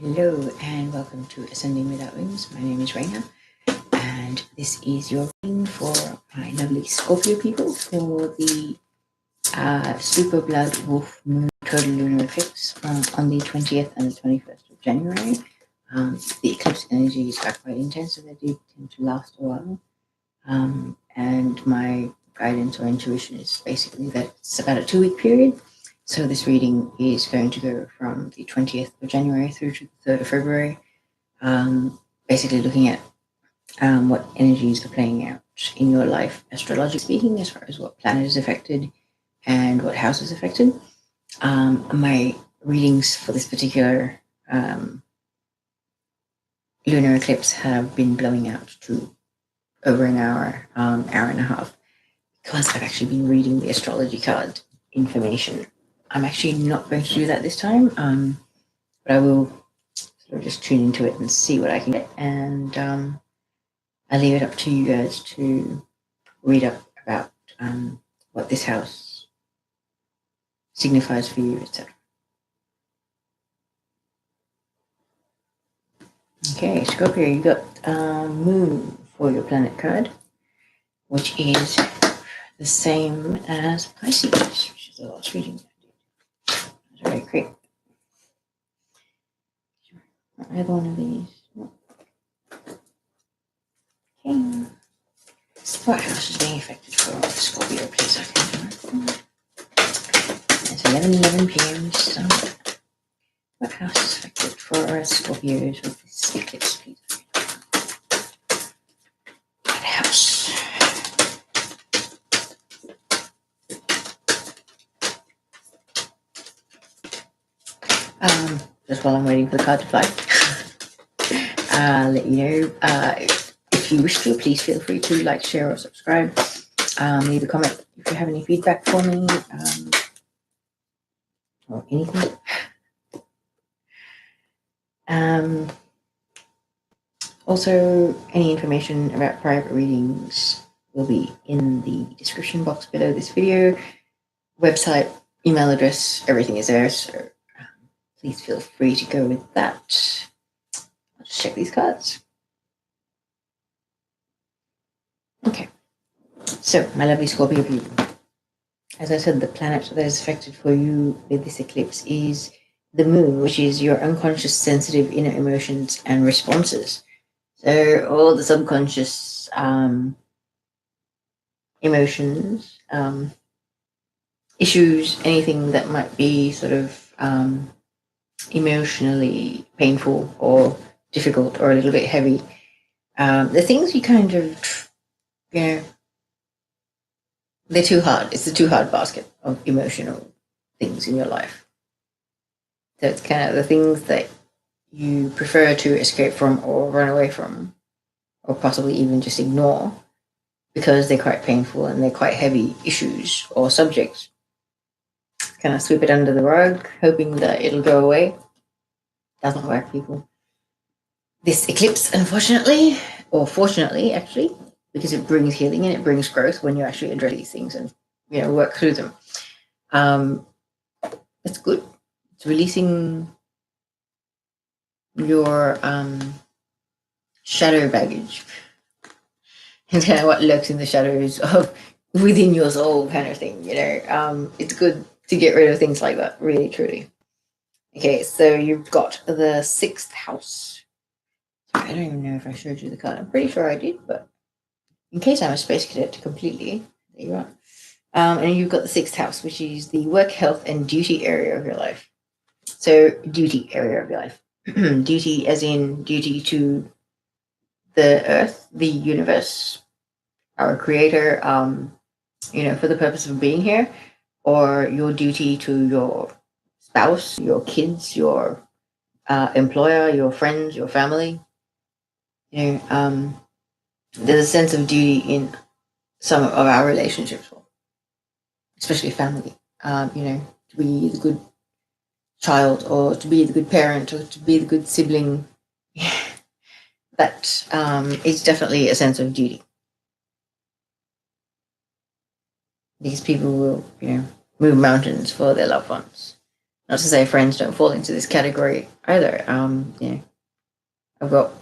Hello and welcome to Ascending Without Wings. My name is Raina and this is your reading for my lovely Scorpio people for the Super Blood Wolf Moon Total Lunar Eclipse on the 20th and the 21st of January. The eclipse energies are quite intense, so they do tend to last a while. And my guidance or intuition is basically that it's about a 2-week period. So this reading is going to go from the 20th of January through to the 3rd of February, basically looking at what energies are playing out in your life, astrologically speaking, as far as what planet is affected and what house is affected. My readings for this particular lunar eclipse have been blowing out to over an hour, hour and a half, because I've actually been reading the astrology card information. I'm actually not going to do that this time, but I will sort of just tune into it and see what I can get, and I'll leave it up to you guys to read up about what this house signifies for you, etc. Okay, Scorpio, you got Moon for your planet card, which is the same as Pisces, which is the last reading. Very quick. Either one of these. Okay. What house is being affected for Scorpio, please? It's 11:11 p.m. So, what house is affected for Scorpios with this eclipse, please? What house? Just while I'm waiting for the card to fly, I'll let you know, if you wish to, please feel free to like, share, or subscribe. Leave a comment if you have any feedback for me, or anything. Also, any information about private readings will be in the description box below this video. Website, email address, everything is there, so please feel free to go with that. I'll just check these cards. Okay, so my lovely Scorpio people, as I said, the planet that is affected for you with this eclipse is the Moon, which is your unconscious, sensitive inner emotions and responses. So all the subconscious emotions, issues, anything that might be sort of emotionally painful or difficult or a little bit heavy, the things you kind of, they're too hard. It's a too hard basket of emotional things in your life. So it's kind of the things that you prefer to escape from or run away from, or possibly even just ignore, because they're quite painful and they're quite heavy issues or subjects. Kind of sweep it under the rug, hoping that it'll go away. Doesn't work, people. This eclipse, unfortunately, or fortunately, actually, because it brings healing and it brings growth when you actually address these things and, work through them. It's good. It's releasing your shadow baggage. It's kind of what lurks in the shadows of within your soul, kind of thing. It's good to get rid of things like that, really, truly. Okay, so you've got the 6th house. I don't even know if I showed you the card. I'm pretty sure I did, but in case I'm a space cadet completely, there you are. And you've got the 6th house, which is the work, health, and duty area of your life. So, duty area of your life. Duty as in duty to the earth, the universe, our creator, for the purpose of being here, or your duty to your spouse, your kids, your employer, your friends, your family. There's a sense of duty in some of our relationships, especially family. To be the good child, or to be the good parent, or to be the good sibling. That is definitely a sense of duty. These people will, move mountains for their loved ones. Not to say friends don't fall into this category either. I've got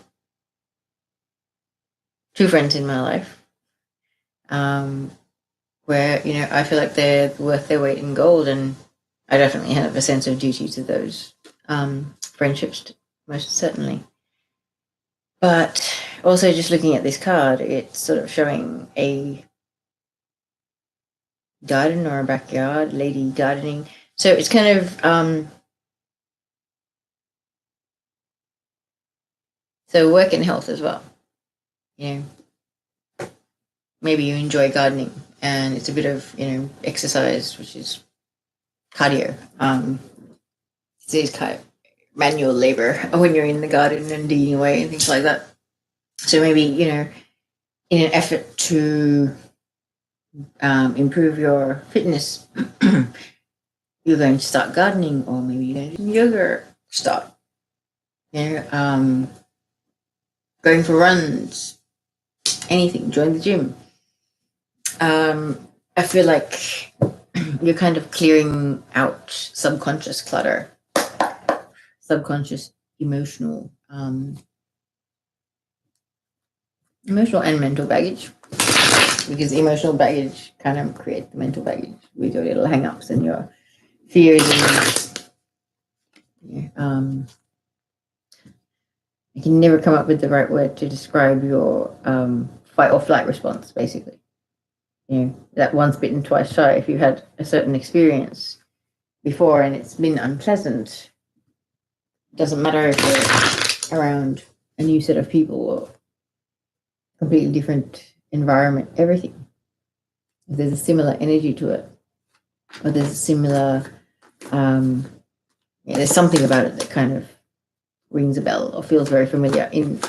2 friends in my life where, I feel like they're worth their weight in gold, and I definitely have a sense of duty to those friendships, most certainly. But also, just looking at this card, it's sort of showing a garden or a backyard, lady gardening. So it's kind of so work and health as well. Maybe you enjoy gardening, and it's a bit of exercise, which is cardio. It's kind of manual labor when you're in the garden and digging away and things like that. So maybe in an effort to improve your fitness, you're going to start gardening, or maybe you're going to do yoga. Start, going for runs, anything. Join the gym. I feel like you're kind of clearing out subconscious clutter, subconscious emotional and mental baggage, because emotional baggage kind of creates the mental baggage with your little hang-ups and your fears and I can never come up with the right word to describe your fight or flight response, basically. That once bitten, twice shy. If you had a certain experience before and it's been unpleasant, it doesn't matter if you're around a new set of people or completely different environment, everything. If there's a similar energy to it, or there's a similar, there's something about it that kind of rings a bell or feels very familiar and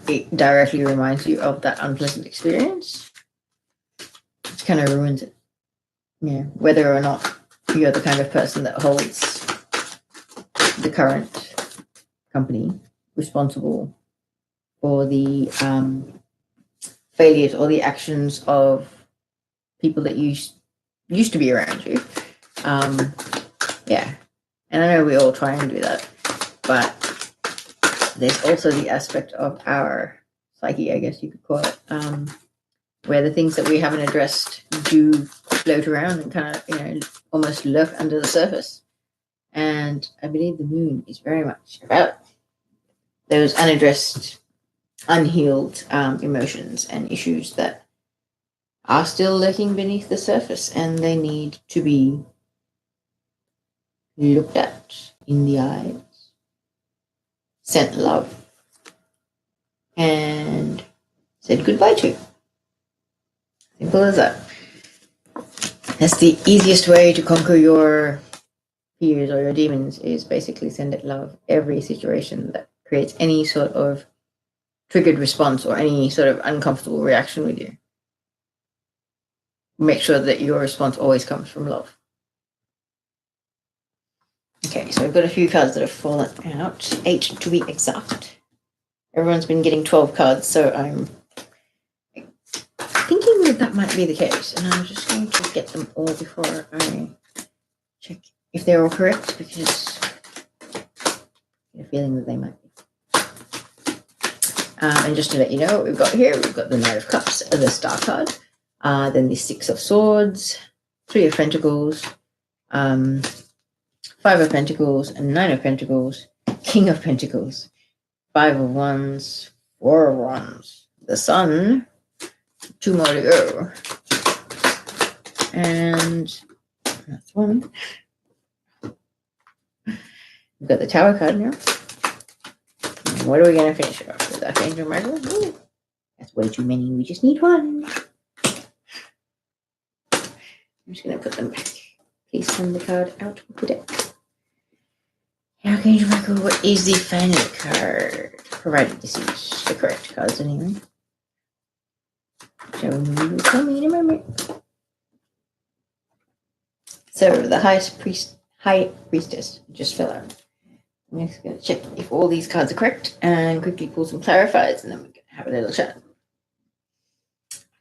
it directly reminds you of that unpleasant experience, it kind of ruins it. Whether or not you're the kind of person that holds the current company responsible for the failures or the actions of people that used to be around you. And I know we all try and do that, but there's also the aspect of our psyche, I guess you could call it, where the things that we haven't addressed do float around and kind of, almost lurk under the surface. And I believe the moon is very much about those unaddressed, unhealed emotions and issues that are still lurking beneath the surface, and they need to be looked at in the eyes, sent love, and said goodbye to. Simple as that. That's the easiest way to conquer your fears or your demons, is basically send it love. Every situation that creates any sort of triggered response or any sort of uncomfortable reaction with you, make sure that your response always comes from love. Okay, so I've got a few cards that have fallen out, 8 to be exact. Everyone's been getting 12 cards, so I'm thinking that might be the case, and I'm just going to get them all before I check if they're all correct, because I get a feeling that they might be. And just to let you know what we've got here, we've got the Knight of Cups, the Star card, then the 6 of Swords, 3 of Pentacles, 5 of Pentacles, and 9 of Pentacles, King of Pentacles, 5 of Wands, 4 of Wands, the Sun, 2 more to go, and that's one. We've got the Tower card now. And what are we going to finish it off with? Arch Angel Michel? Ooh, that's way too many. We just need one. I'm just going to put them back. Please send the card out of the deck. Arch Angel Michel, what is the final card? Provided this is the correct cards anyway. So you will tell me in a moment. So the High Priestess just fell out. I'm just going to check if all these cards are correct and quickly pull some clarifiers, and then we're going to have a little chat.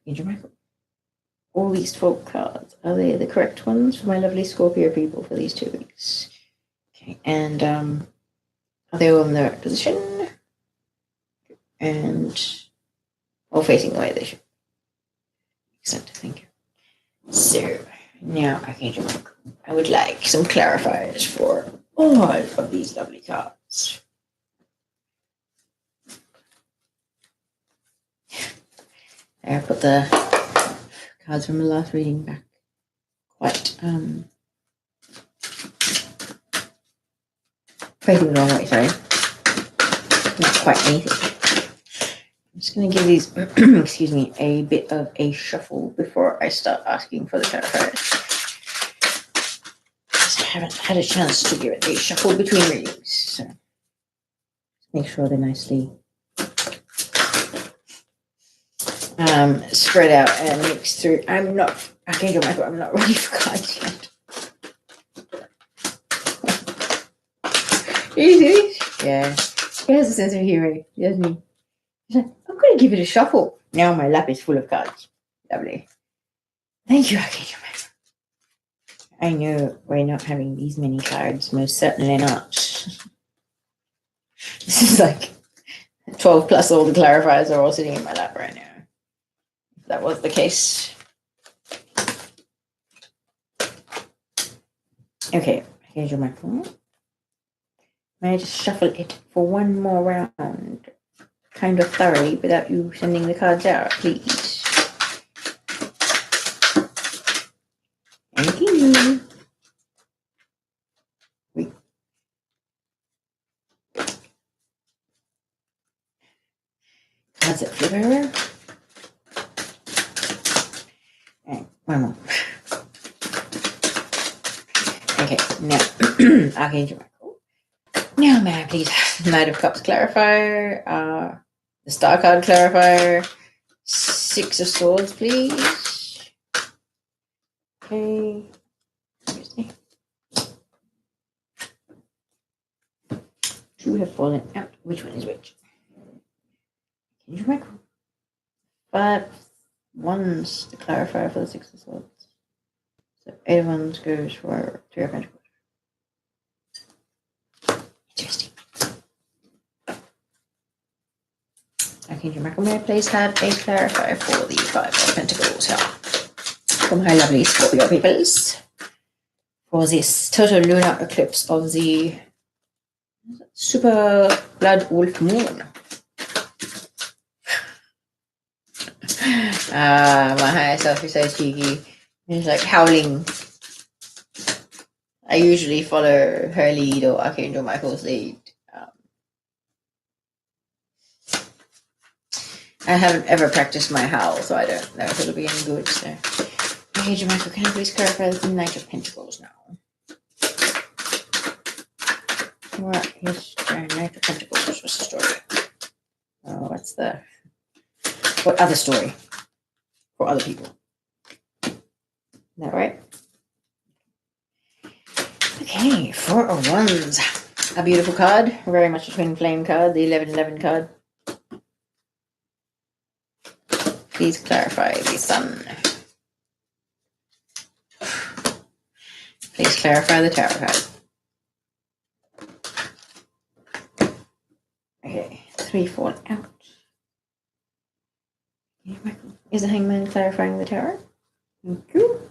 Angel Michel. All these 12 cards, are they the correct ones for my lovely Scorpio people for these 2 weeks? Okay, and are they all in the right position? And all facing the way they should. Excellent, thank you. So now, Archangel Michael, I would like some clarifiers for all of these lovely cards. I put the cards from the last reading back quite facing the wrong way, sorry. Not quite anything. I'm just going to give these, excuse me, a bit of a shuffle before I start asking for the clarifiers. I haven't had a chance to give it a shuffle between readings, so make sure they're nicely spread out and mixed through. I'm not ready for cards yet. Are you serious? Yeah. He has a sense of humor, doesn't he? He's like, I'm going to give it a shuffle. Now my lap is full of cards. Lovely. Thank you, Archangel Michel. I know we're not having these many cards. Most certainly not. This is like 12 plus all the clarifiers are all sitting in my lap right now. If that was the case. Okay, Archangel Michel. May I just shuffle it for one more round, kind of thoroughly, without you sending the cards out, please? Thank you. Cards that flip over. And one more. Okay, now, Archangel Michel. Now, may I please have the Knight of Cups clarifier, the Star card clarifier, Six of Swords, please. Okay. Two have fallen out. Which one is which? Archangel Michel. 5 ones, the clarifier for the Six of Swords. So 8 of Wands goes for 3 of Pentacles. Interesting. Archangel Michel, may I please have a clarifier for the 5 of Pentacles here? For my lovely Scorpio peoples. For this total lunar eclipse of the super blood wolf moon. My higher self is so cheeky. It's like howling. I usually follow her lead or Archangel Michael's lead. I haven't ever practiced my howl, so I don't know if it'll be any good. So, Archangel Michael, can I please clarify the Knight of Pentacles now? What is the Knight of Pentacles? What's the story? What other story for other people? Is that right? Okay, 4 of Wands. A beautiful card, very much a twin flame card, the 1111 card. Please clarify the Sun. Please clarify the Tower card. Okay, 3 fall out. Is the Hangman clarifying the Tower? Thank you.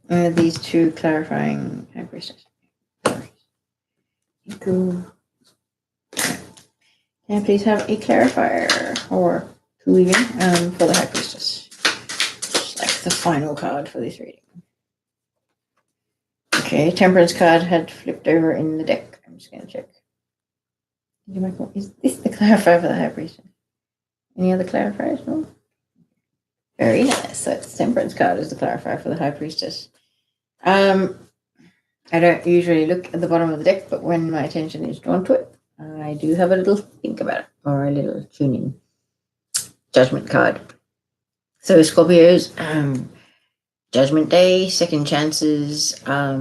These 2 clarifying High Priestess. Thank you. Can I please have a clarifier, or 2 even, for the High Priestess? Just like the final card for this reading. Okay, Temperance card had flipped over in the deck. I'm just going to check. Is this the clarifier for the High Priestess? Any other clarifiers? No? Very nice. So it's Temperance card is the clarifier for the High Priestess. I don't usually look at the bottom of the deck, but when my attention is drawn to it, I do have a little think about it, or a little tune in. Judgment card. So Scorpios, Judgment Day, second chances, I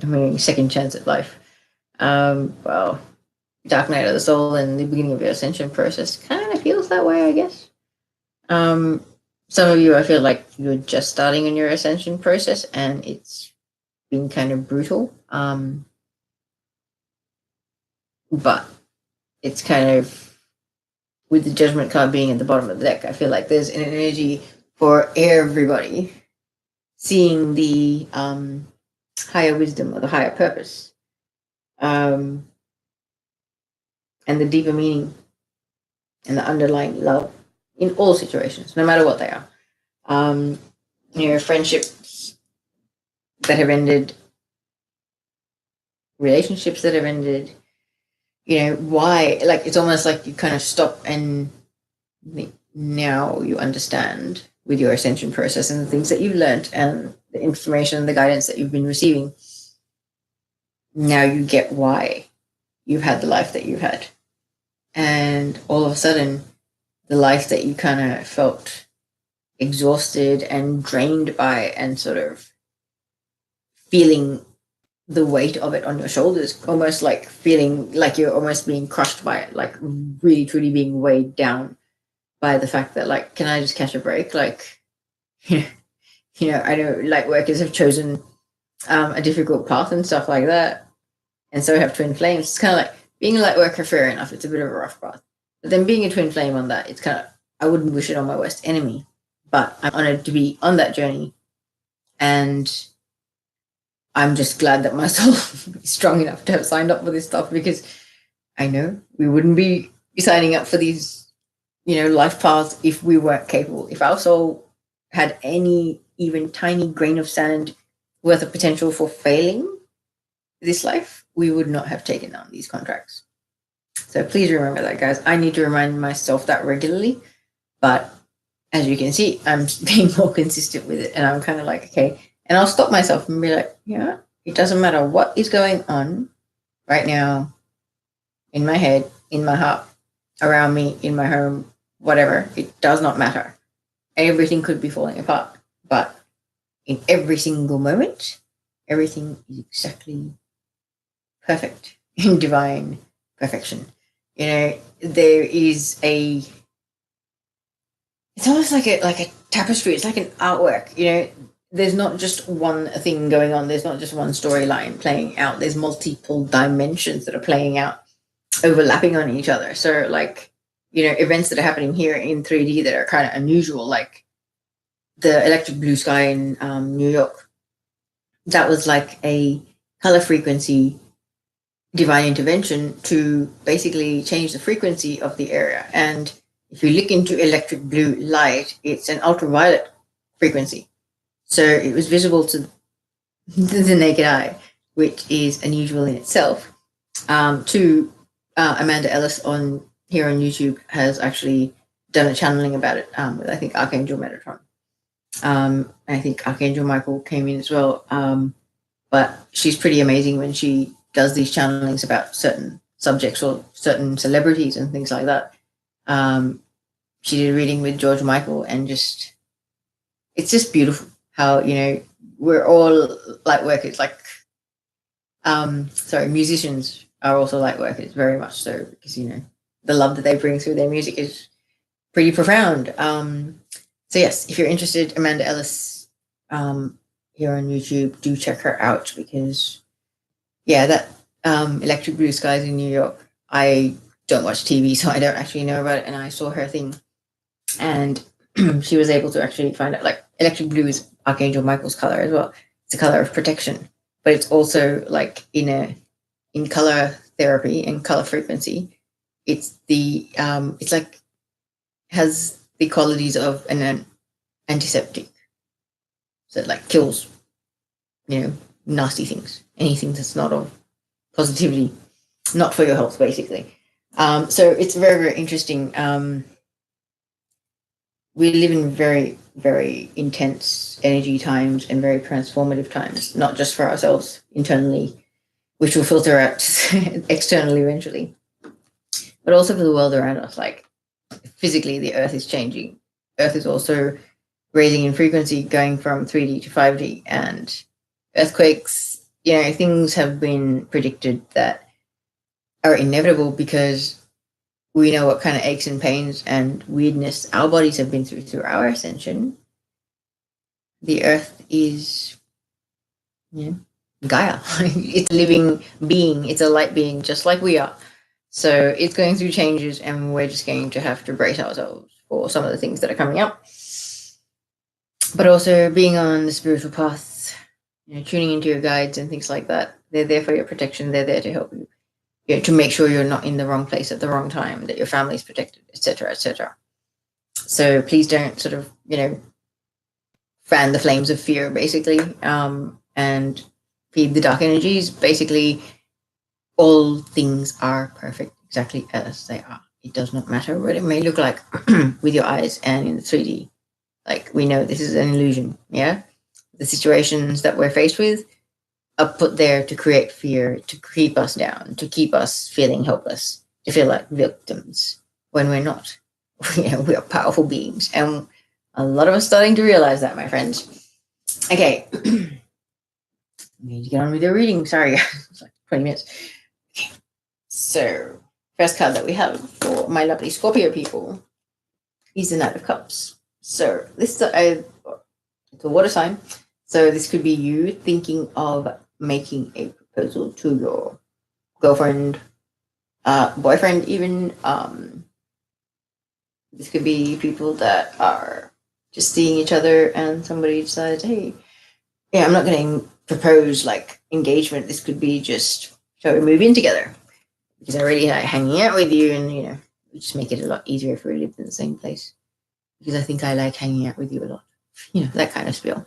mean, second chance at life. Well, Dark Night of the Soul and the beginning of your ascension process kind of feels that way, I guess. Some of you, I feel like you're just starting on your ascension process, and it's been kind of brutal. But it's kind of, with the Judgment card being at the bottom of the deck, I feel like there's an energy for everybody seeing the higher wisdom or the higher purpose, and the deeper meaning and the underlying love in all situations, no matter what they are. Friendships that have ended, relationships that have ended, why, like, it's almost like you kind of stop and now you understand with your ascension process and the things that you've learned and the information and the guidance that you've been receiving. Now you get why you've had the life that you've had. And all of a sudden, the life that you kind of felt exhausted and drained by and sort of feeling the weight of it on your shoulders, almost like feeling like you're almost being crushed by it, like really truly being weighed down by the fact that, like, can I just catch a break? Like, I know light workers have chosen a difficult path and stuff like that, and so have twin flames. It's kind of like being a light worker, fair enough, it's a bit of a rough path, but then being a twin flame on that, it's kind of, I wouldn't wish it on my worst enemy, but I'm honored to be on that journey, and I'm just glad that my soul is strong enough to have signed up for this stuff, because I know we wouldn't be signing up for these, life paths if we weren't capable. If our soul had any even tiny grain of sand worth of potential for failing this life, we would not have taken on these contracts. So please remember that, guys. I need to remind myself that regularly, but as you can see, I'm being more consistent with it, and I'm kind of like, okay. And I'll stop myself and be like, it doesn't matter what is going on right now in my head, in my heart, around me, in my home, whatever. It does not matter. Everything could be falling apart. But in every single moment, everything is exactly perfect in divine perfection. There is it's almost like a tapestry. It's like an artwork, There's not just one thing going on. There's not just one storyline playing out. There's multiple dimensions that are playing out, overlapping on each other. So, like, events that are happening here in 3D that are kind of unusual, like the electric blue sky in New York. That was like a color frequency divine intervention to basically change the frequency of the area. And if you look into electric blue light, it's an ultraviolet frequency. So it was visible to the naked eye, which is unusual in itself. Amanda Ellis here on YouTube has actually done a channeling about it with, I think, Archangel Metatron. I think Archangel Michael came in as well. But she's pretty amazing when she does these channelings about certain subjects or certain celebrities and things like that. She did a reading with George Michael, and it's just beautiful how, we're all light workers. Like, musicians are also light workers, very much so, because, the love that they bring through their music is pretty profound. So yes, if you're interested, Amanda Ellis here on YouTube, do check her out, because that electric blue skies in New York, I don't watch TV, so I don't actually know about it, and I saw her thing, and she was able to actually find out, like, electric blue is Archangel Michael's color as well. It's a color of protection, but it's also, like, in color therapy and color frequency, it's like has the qualities of an antiseptic, so it, like, kills nasty things, anything that's not of positivity, not for your health, basically. So it's very, very interesting. We live in very, very intense energy times and very transformative times, not just for ourselves internally, which will filter out externally eventually, but also for the world around us. Like, physically, the earth is changing. Earth is also raising in frequency, going from 3D to 5D, and earthquakes, things have been predicted that are inevitable, because we know what kind of aches and pains and weirdness our bodies have been through our ascension. The earth is Gaia. It's a living being. It's a light being, just like we are. So it's going through changes, and we're just going to have to brace ourselves for some of the things that are coming up. But also being on the spiritual path, tuning into your guides and things like that. They're there for your protection. They're there to help you, to make sure you're not in the wrong place at the wrong time, that your family is protected, etc., etc. So please don't sort of, fan the flames of fear, basically, and feed the dark energies. Basically, all things are perfect exactly as they are. It does not matter what it may look like with your eyes and in the 3D. Like, we know this is an illusion, yeah? The situations that we're faced with are put there to create fear, to keep us down, to keep us feeling helpless, to feel like victims when we're not. We are powerful beings, and a lot of us starting to realize that, my friends. Okay, I need to get on with your reading. Sorry, it's like 20 minutes. Okay, so first card that we have for my lovely Scorpio people is the Knight of Cups. So this is a water sign. So this could be you thinking of making a proposal to your girlfriend, boyfriend, even. This could be people that are just seeing each other, and somebody decides, hey, I'm not going to propose like engagement. This could be just, shall we move in together? Because I already like hanging out with you, and we just make it a lot easier if we lived in the same place. Because I think I like hanging out with you a lot. That kind of spiel.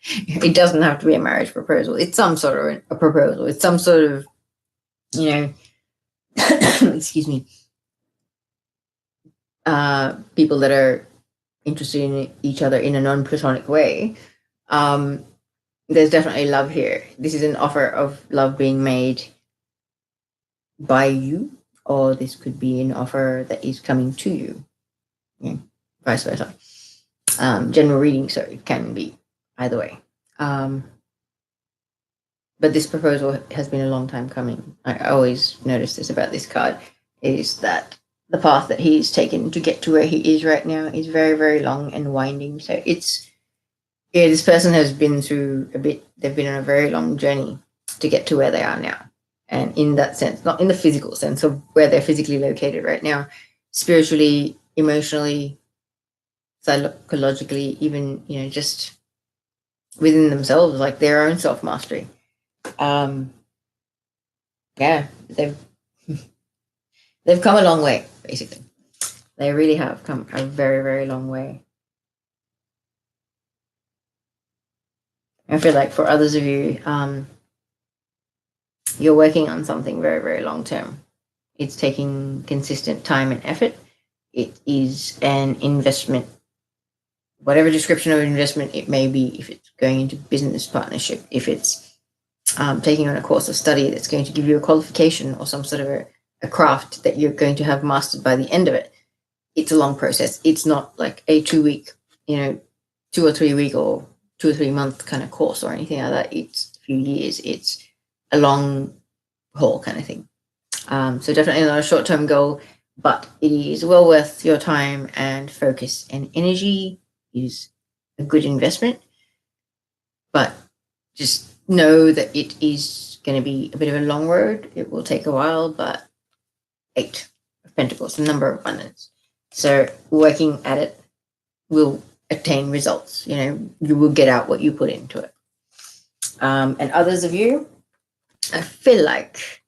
It doesn't have to be a marriage proposal. It's some sort of a proposal. It's some sort of, excuse me, people that are interested in each other in a non-platonic way. There's definitely love here. This is an offer of love being made by you, or this could be an offer that is coming to you. Vice versa. General reading, so it can be either way. But this proposal has been a long time coming. I always notice this about this card, is that the path that he's taken to get to where he is right now is very, very long and winding. So this person has been through a bit. They've been on a very long journey to get to where they are now. And in that sense, not in the physical sense of where they're physically located right now, spiritually, emotionally, psychologically, even, just within themselves, like their own self-mastery. They've come a long way, basically. They really have come a very, very long way. I feel like for others of you, you're working on something very, very long term. It's taking consistent time and effort. It is an investment, whatever description of investment it may be, if it's going into business partnership, if it's taking on a course of study that's going to give you a qualification or some sort of a craft that you're going to have mastered by the end of it. It's a long process. It's not like a 2-week, 2 or 3 week or 2 or 3 month kind of course or anything like that. It's a few years. It's a long haul kind of thing. So definitely not a short-term goal, but it is well worth your time and focus and energy. It is a good investment, but just know that it is going to be a bit of a long road. It will take a while, but 8 of Pentacles, the number of abundance. So working at it will attain results. You will get out what you put into it. And others of you, I feel like,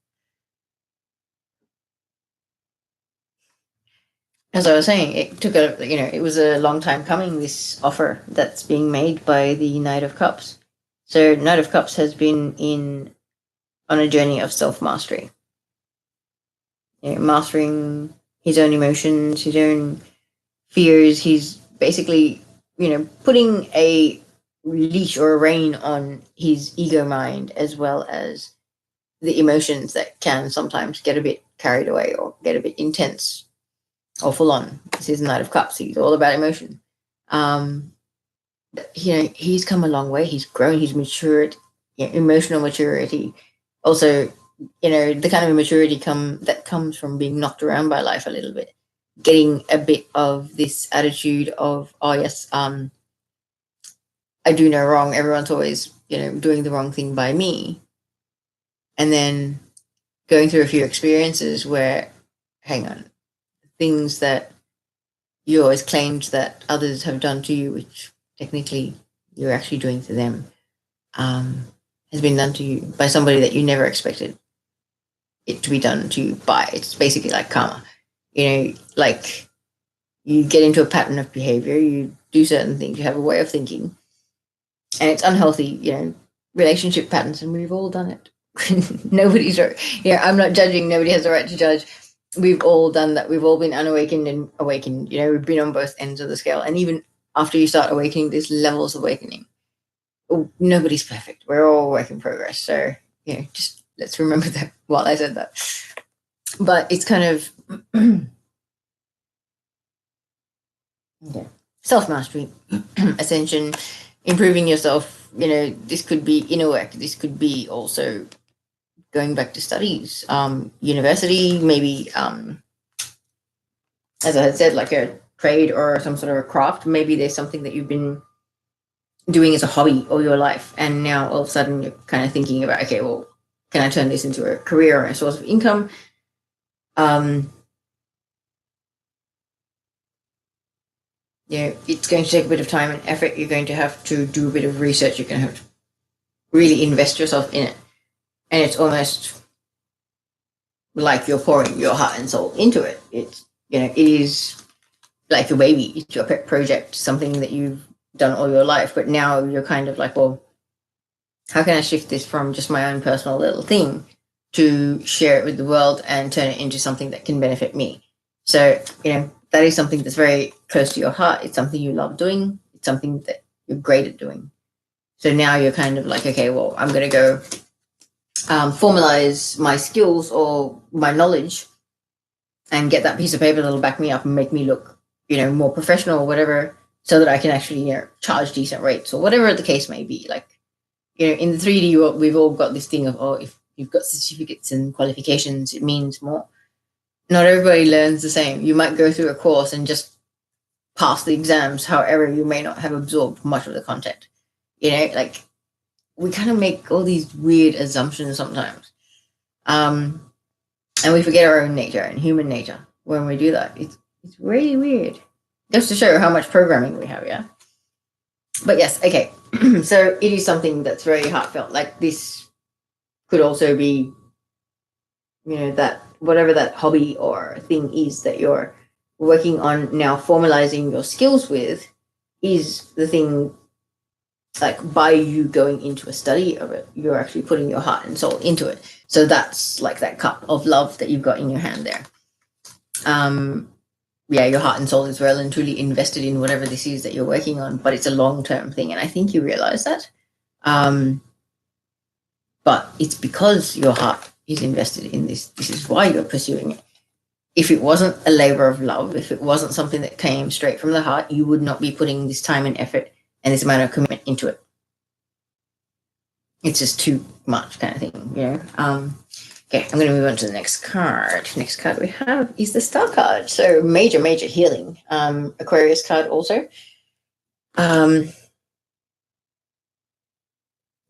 as I was saying, it took it was a long time coming, this offer that's being made by the Knight of Cups. So Knight of Cups has been on a journey of self-mastery. Mastering his own emotions, his own fears. He's basically, putting a leash or a rein on his ego mind, as well as the emotions that can sometimes get a bit carried away or get a bit intense or full on. This is Knight of Cups. He's all about emotion. He's come a long way. He's grown. He's matured. Emotional maturity. Also, the kind of maturity that comes from being knocked around by life a little bit, getting a bit of this attitude of, oh yes, I do no wrong. Everyone's always, doing the wrong thing by me. And then going through a few experiences where, hang on, things that you always claimed that others have done to you, which technically you're actually doing to them, has been done to you by somebody that you never expected it to be done to you by. It's basically like karma. Like you get into a pattern of behavior, you do certain things, you have a way of thinking, and it's unhealthy, relationship patterns, and we've all done it. Nobody's right. I'm not judging. Nobody has the right to judge. We've all done that. We've all been unawakened and awakened. We've been on both ends of the scale. And even after you start awakening, there's levels of awakening. Nobody's perfect. We're all a work in progress. So, just let's remember that while I said that. But it's kind of self-mastery, ascension, improving yourself. This could be inner work. This could be also going back to studies, university, maybe, as I had said, like a trade or some sort of a craft. Maybe there's something that you've been doing as a hobby all your life, and now all of a sudden you're kind of thinking about, okay, well, can I turn this into a career or a source of income? It's going to take a bit of time and effort. You're going to have to do a bit of research. You're going to have to really invest yourself in it. And it's almost like you're pouring your heart and soul into it. It's, it is like your baby. It's your pet project, something that you've done all your life. But now you're kind of like, well, how can I shift this from just my own personal little thing to share it with the world and turn it into something that can benefit me? So, that is something that's very close to your heart. It's something you love doing. It's something that you're great at doing. So now you're kind of like, okay, well, I'm going to go formalize my skills or my knowledge and get that piece of paper that'll back me up and make me look, more professional or whatever, so that I can actually, charge decent rates or whatever the case may be. Like, in the 3D world, we've all got this thing of, oh, if you've got certificates and qualifications, it means more. Not everybody learns the same. You might go through a course and just pass the exams. However, you may not have absorbed much of the content. Like, we kind of make all these weird assumptions sometimes. And we forget our own nature and human nature when we do that. It's really weird. Just to show how much programming we have, yeah? But yes, okay. So it is something that's very heartfelt. Like, this could also be, that whatever that hobby or thing is that you're working on now, formalizing your skills with, is the thing. Like, by you going into a study of it, you're actually putting your heart and soul into it. So that's like that cup of love that you've got in your hand there. Your heart and soul is well and truly invested in whatever this is that you're working on, but it's a long-term thing. And I think you realize that. But it's because your heart is invested in this. This is why you're pursuing it. If it wasn't a labor of love, if it wasn't something that came straight from the heart, you would not be putting this time and effort and this amount of commitment into it. It's just too much kind of thing, Okay, I'm going to move on to the next card. Next card we have is the Star card. So major healing. Aquarius card also.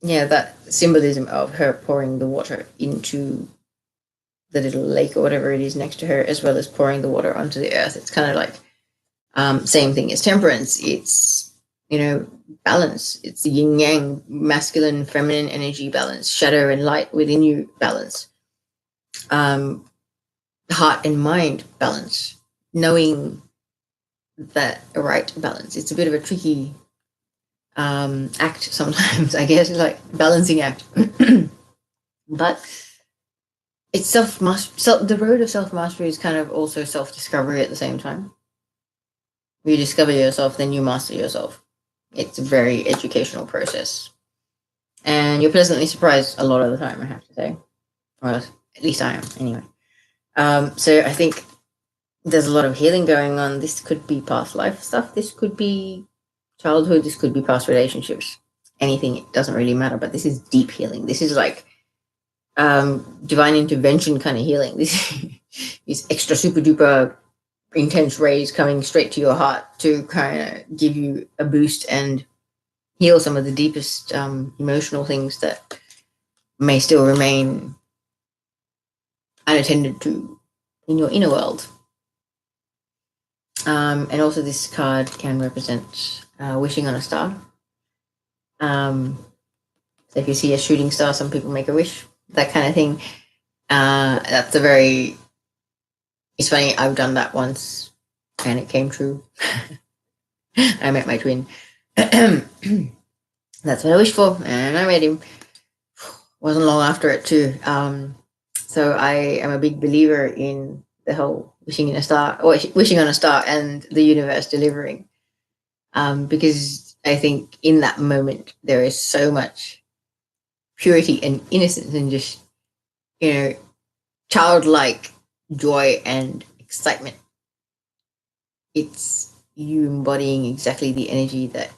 That symbolism of her pouring the water into the little lake or whatever it is next to her, as well as pouring the water onto the earth. It's kind of like same thing as temperance. It's, balance. It's the yin yang, masculine, feminine energy balance, shadow and light within you balance. Heart and mind balance, knowing that right balance. It's a bit of a tricky act sometimes, I guess, like balancing act. But it's the road of self-mastery is kind of also self-discovery at the same time. You discover yourself, then you master yourself. It's a very educational process. And you're pleasantly surprised a lot of the time, I have to say. Or at least I am, anyway. So I think there's a lot of healing going on. This could be past life stuff. This could be childhood. This could be past relationships. Anything, it doesn't really matter. But this is deep healing. This is like divine intervention kind of healing. This is extra super duper intense rays coming straight to your heart to kind of give you a boost and heal some of the deepest emotional things that may still remain unattended to in your inner world. And also this card can represent wishing on a star. So if you see a shooting star, some people make a wish, that kind of thing. That's a very, it's funny, I've done that once and it came true. I met my twin. That's what I wished for, and I met him. Wasn't long after it too. So I am a big believer in the whole wishing on a star and the universe delivering. Because I think in that moment there is so much purity and innocence and just, childlike joy and excitement. It's you embodying exactly the energy that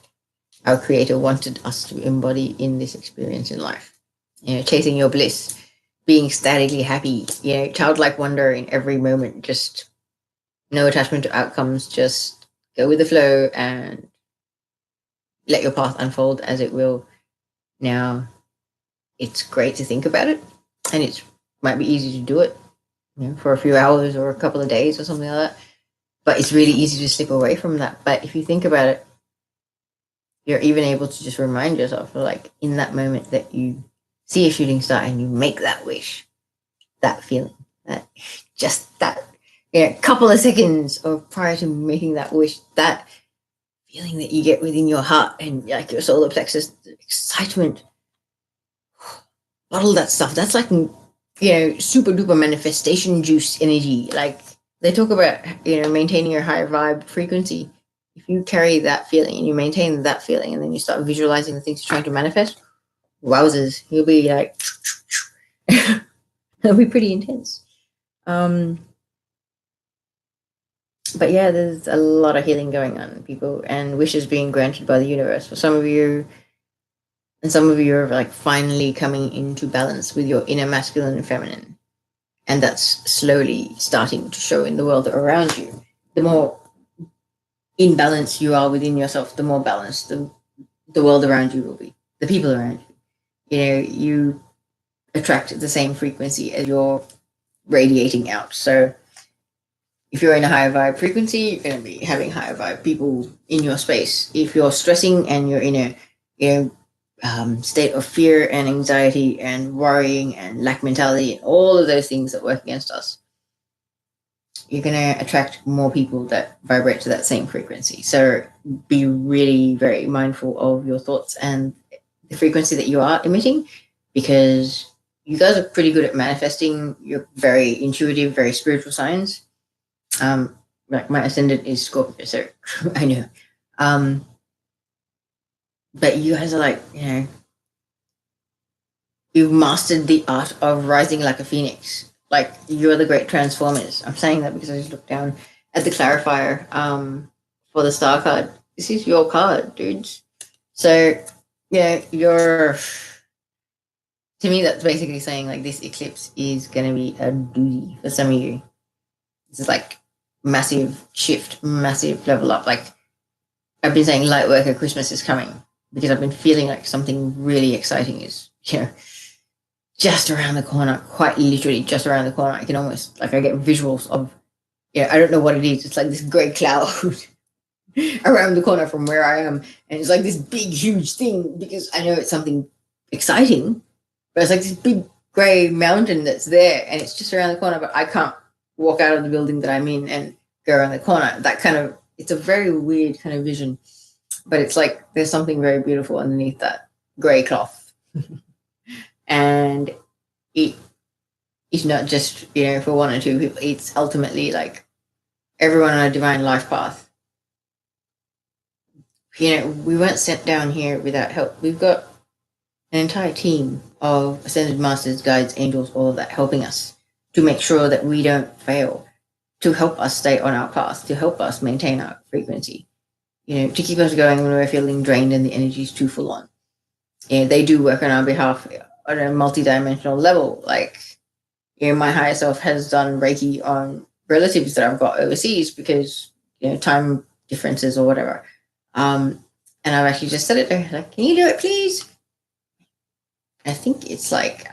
our Creator wanted us to embody in this experience in life. Chasing your bliss, being ecstatically happy, childlike wonder in every moment, just no attachment to outcomes, just go with the flow and let your path unfold as it will. Now, it's great to think about it, and it might be easy to do it, for a few hours or a couple of days or something like that. But it's really easy to slip away from that. But if you think about it, you're even able to just remind yourself, like in that moment that you see a shooting star and you make that wish, that feeling, that just that, couple of seconds of prior to making that wish, that feeling that you get within your heart and like your solar plexus, the excitement, bottle that stuff. That's like, super duper manifestation juice energy. Like they talk about, maintaining your high vibe frequency. If you carry that feeling and you maintain that feeling and then you start visualizing the things you're trying to manifest, wowzers, you'll be like, it'll be pretty intense. But yeah, there's a lot of healing going on, people, and wishes being granted by the universe. For some of you, and some of you are like finally coming into balance with your inner masculine and feminine. And that's slowly starting to show in the world around you. The more in balance you are within yourself, the more balanced the world around you will be, the people around you. You attract the same frequency as you're radiating out. So if you're in a higher vibe frequency, you're going to be having higher vibe people in your space. If you're stressing and you're in a state of fear and anxiety and worrying and lack mentality and all of those things that work against us, you're going to attract more people that vibrate to that same frequency. So be really very mindful of your thoughts and the frequency that you are emitting, because you guys are pretty good at manifesting. You're very intuitive, very spiritual signs. Like my ascendant is Scorpio, so I know. But you guys are like, you've mastered the art of rising like a phoenix. Like you're the great transformers. I'm saying that because I just looked down at the clarifier for the star card. This is your card, dudes. So you're, to me, that's basically saying like this eclipse is going to be a doozy for some of you. This is like massive shift, massive level up. Like I've been saying, Lightworker Christmas is coming, because I've been feeling like something really exciting is, just around the corner, quite literally just around the corner. I can almost, like, I get visuals of, I don't know what it is. It's like this gray cloud around the corner from where I am. And it's like this big, huge thing, because I know it's something exciting, but it's like this big gray mountain that's there and it's just around the corner, but I can't walk out of the building that I'm in and go around the corner. That kind of, it's a very weird kind of vision, but it's like there's something very beautiful underneath that gray cloth. And it is not just, for one or two people. It's ultimately like everyone on a divine life path. We weren't sent down here without help. We've got an entire team of ascended masters, guides, angels, all of that helping us to make sure that we don't fail, to help us stay on our path, to help us maintain our frequency, to keep us going when we're feeling drained and the energy is too full on. They do work on our behalf on a multi-dimensional level. Like, my higher self has done Reiki on relatives that I've got overseas because, time differences or whatever. And I've actually just said it to her, like, can you do it, please? I think it's like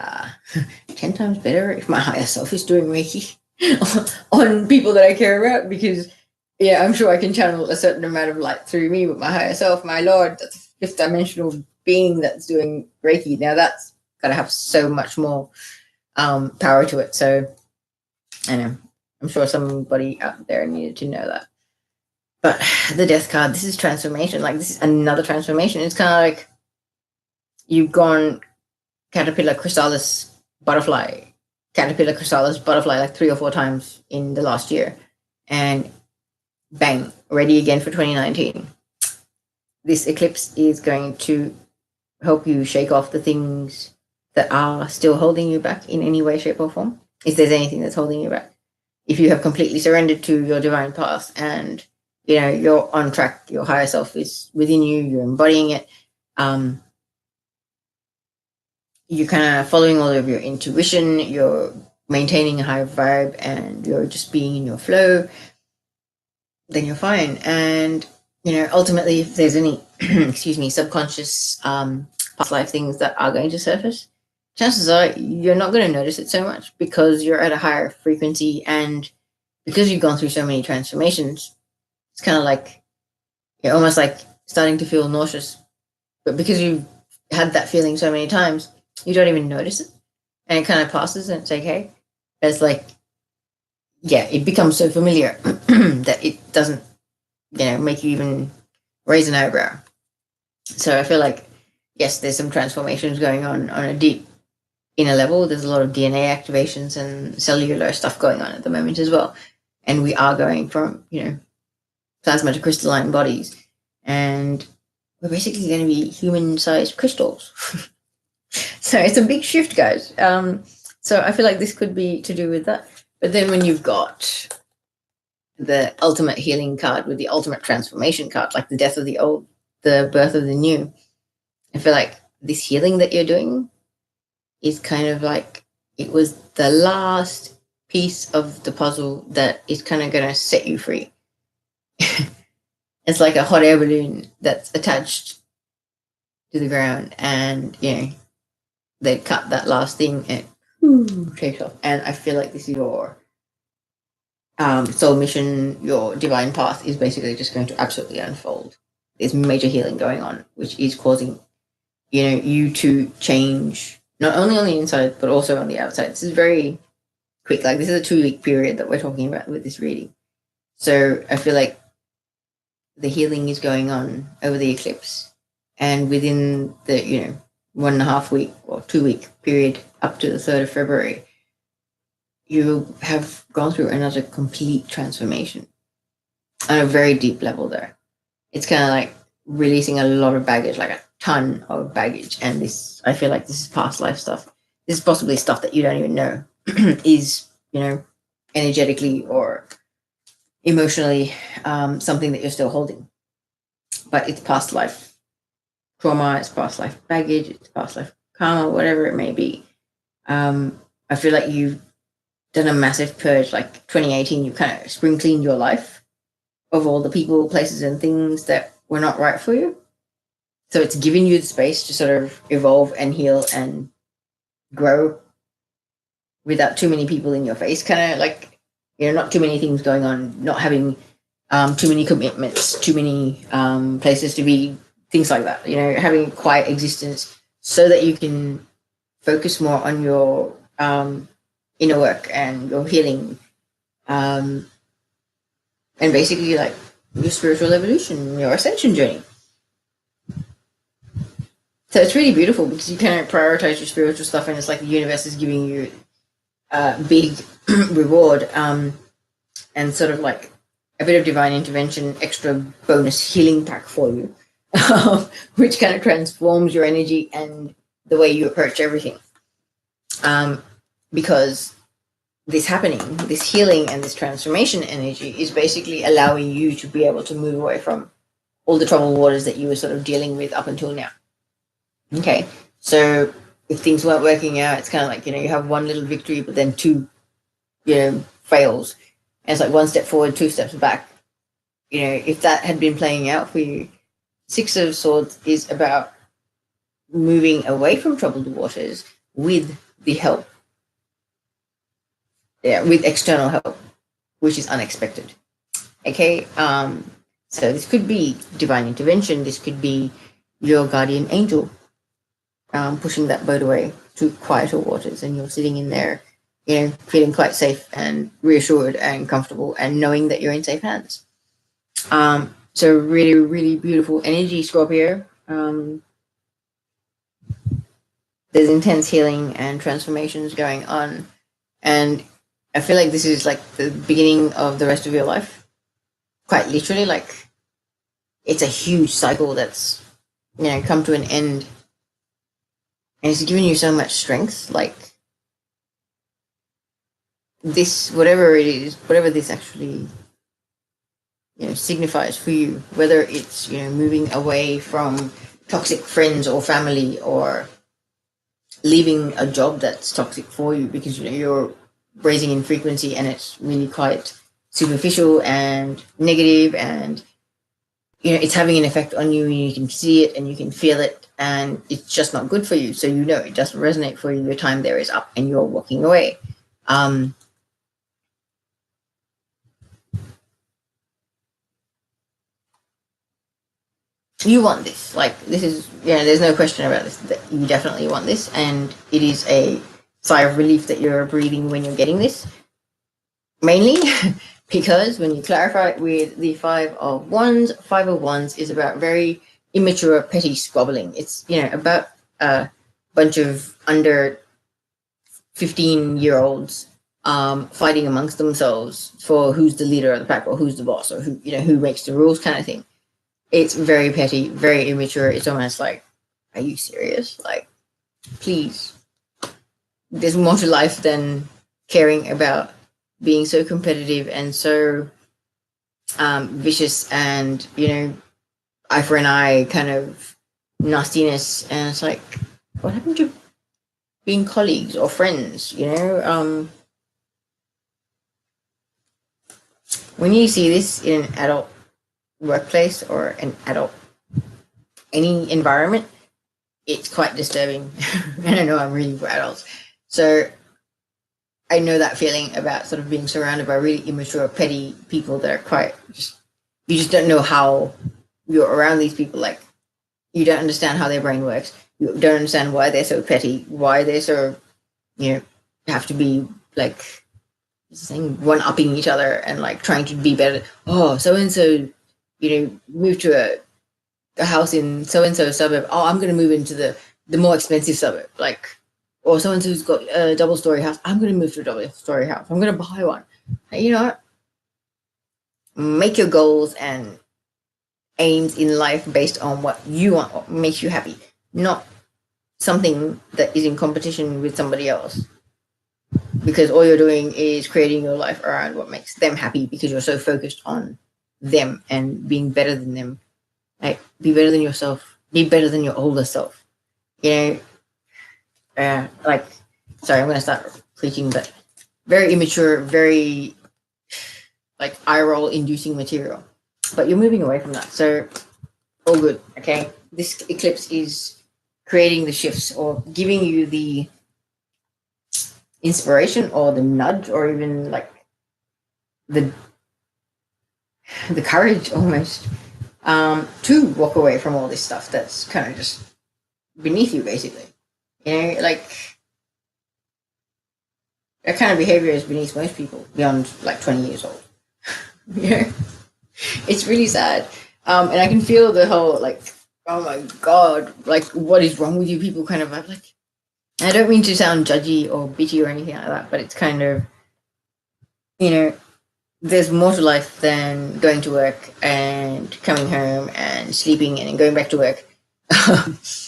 10 times better if my higher self is doing Reiki on people that I care about, because, yeah, I'm sure I can channel a certain amount of light through me, but my higher self, my Lord, that's a fifth dimensional being that's doing Reiki. Now that's got to have so much more power to it. So I know, I'm sure somebody out there needed to know that. But the death card, this is transformation. Like, this is another transformation. It's kind of like you've gone caterpillar, chrysalis, butterfly, caterpillar, chrysalis, butterfly like 3 or 4 times in the last year. And bang, ready again for 2019. This eclipse is going to help you shake off the things that are still holding you back in any way, shape, or form. If there's anything that's holding you back. If you have completely surrendered to your divine path and, you know, you're on track, your higher self is within you, you're embodying it, you're kind of following all of your intuition, you're maintaining a high vibe, and you're just being in your flow, then you're fine. And, you know, ultimately, if there's any, excuse me, subconscious past life things that are going to surface, chances are you're not going to notice it so much because you're at a higher frequency, and because you've gone through so many transformations, it's kind of like you're almost like starting to feel nauseous. But because you've had that feeling so many times, you don't even notice it, and it kind of passes, and it's okay. It's like, yeah, it becomes so familiar that it doesn't, you know, make you even raise an eyebrow. So I feel like, yes, there's some transformations going on a deep inner level. There's a lot of DNA activations and cellular stuff going on at the moment as well. And we are going from, you know, plasma to crystalline bodies. And we're basically going to be human-sized crystals. So it's a big shift, guys. So I feel like this could be to do with that. But then when you've got the ultimate healing card with the ultimate transformation card, like the death of the old, the birth of the new, I feel like this healing that you're doing is kind of like it was the last piece of the puzzle that is kind of going to set you free. It's like a hot air balloon that's attached to the ground, and, you know, they cut that last thing and takes off. And I feel like this is your soul mission, your divine path is basically just going to absolutely unfold. There's major healing going on, which is causing, you know, you to change not only on the inside but also on the outside. This is very quick. Like, this is a 2-week period that we're talking about with this reading. So I feel like the healing is going on over the eclipse, and within the, you know, 1.5 week or 2-week period up to the 3rd of February, you have gone through another complete transformation on a very deep level there. It's kind of like releasing a lot of baggage, like a ton of baggage. And this, I feel like this is past life stuff. This is possibly stuff that you don't even know is, you know, energetically or emotionally something that you're still holding. But it's past life trauma, it's past life baggage, it's past life karma, whatever it may be. I feel like you've done a massive purge. Like 2018, you kind of spring cleaned your life of all the people, places, and things that were not right for you. So it's giving you the space to sort of evolve and heal and grow without too many people in your face. Kind of like, you know, not too many things going on, not having too many commitments, too many places to be, things like that. You know, having a quiet existence so that you can focus more on your inner work and your healing, and basically like your spiritual evolution, your ascension journey. So it's really beautiful because you kind of prioritize your spiritual stuff, and it's like the universe is giving you a big reward, and sort of like a bit of divine intervention, extra bonus healing pack for you, which kind of transforms your energy and the way you approach everything. Because this happening, this healing and this transformation energy is basically allowing you to be able to move away from all the troubled waters that you were sort of dealing with up until now. Okay, so if things weren't working out, it's kind of like, you know, you have one little victory, but then 2, you know, fails. And it's like 1 step forward, 2 steps back. You know, if that had been playing out for you, Six of Swords is about moving away from troubled waters with the help, with external help, which is unexpected. Okay, so this could be divine intervention. This could be your guardian angel pushing that boat away to quieter waters, and you're sitting in there, feeling quite safe and reassured and comfortable, and knowing that you're in safe hands. So really, really beautiful energy, Scorpio. There's intense healing and transformations going on, and I feel like this is like the beginning of the rest of your life. Quite literally, like it's a huge cycle that's come to an end, and it's giving you so much strength. Like this, whatever it is, whatever this actually signifies for you, whether it's moving away from toxic friends or family, or leaving a job that's toxic for you because you're raising in frequency and it's really quite superficial and negative, and it's having an effect on you, and you can see it and you can feel it, and it's just not good for you. So it doesn't resonate for you. Your time there is up and you're walking away. You want this. Like, this is, there's no question about this, that you definitely want this, and it is a sigh of relief that you're breathing when you're getting this. Mainly because when you clarify it with the Five of Wands is about very immature, petty squabbling. It's, about a bunch of under 15-year-olds fighting amongst themselves for who's the leader of the pack, or who's the boss, or who makes the rules, kind of thing. It's very petty, very immature. It's almost like, are you serious? Like, please. There's more to life than caring about being so competitive and so vicious and, eye for an eye kind of nastiness. And it's like, what happened to being colleagues or friends, when you see this in an adult workplace or an adult, any environment, it's quite disturbing. And I know I'm reading for adults, so I know that feeling about sort of being surrounded by really immature, petty people that are quite you just don't know how you're around these people. Like, you don't understand how their brain works. You don't understand why they're so petty, why they're so, have to be like one-upping each other and like trying to be better. Oh, so-and-so move to a house in so-and-so suburb. Oh, I'm going to move into the more expensive suburb. Like, or so-and-so's got a double-story house. I'm going to move to a double-story house. I'm going to buy one. You know what? Make your goals and aims in life based on what you want, what makes you happy, not something that is in competition with somebody else. Because all you're doing is creating your life around what makes them happy, because you're so focused on them and being better than them. Like, be better than yourself. Be better than your older self. Sorry, I'm going to start preaching, but very immature, very like eye roll inducing material. But you're moving away from that. So all good, okay? This eclipse is creating the shifts, or giving you the inspiration or the nudge, or even like the courage almost to walk away from all this stuff that's kind of just beneath you, basically. Like, that kind of behavior is beneath most people beyond like 20 years old. It's really sad. And I can feel the whole like, oh my God, like, what is wrong with you people kind of like, I don't mean to sound judgy or bitchy or anything like that, but it's kind of, there's more to life than going to work and coming home and sleeping and then going back to work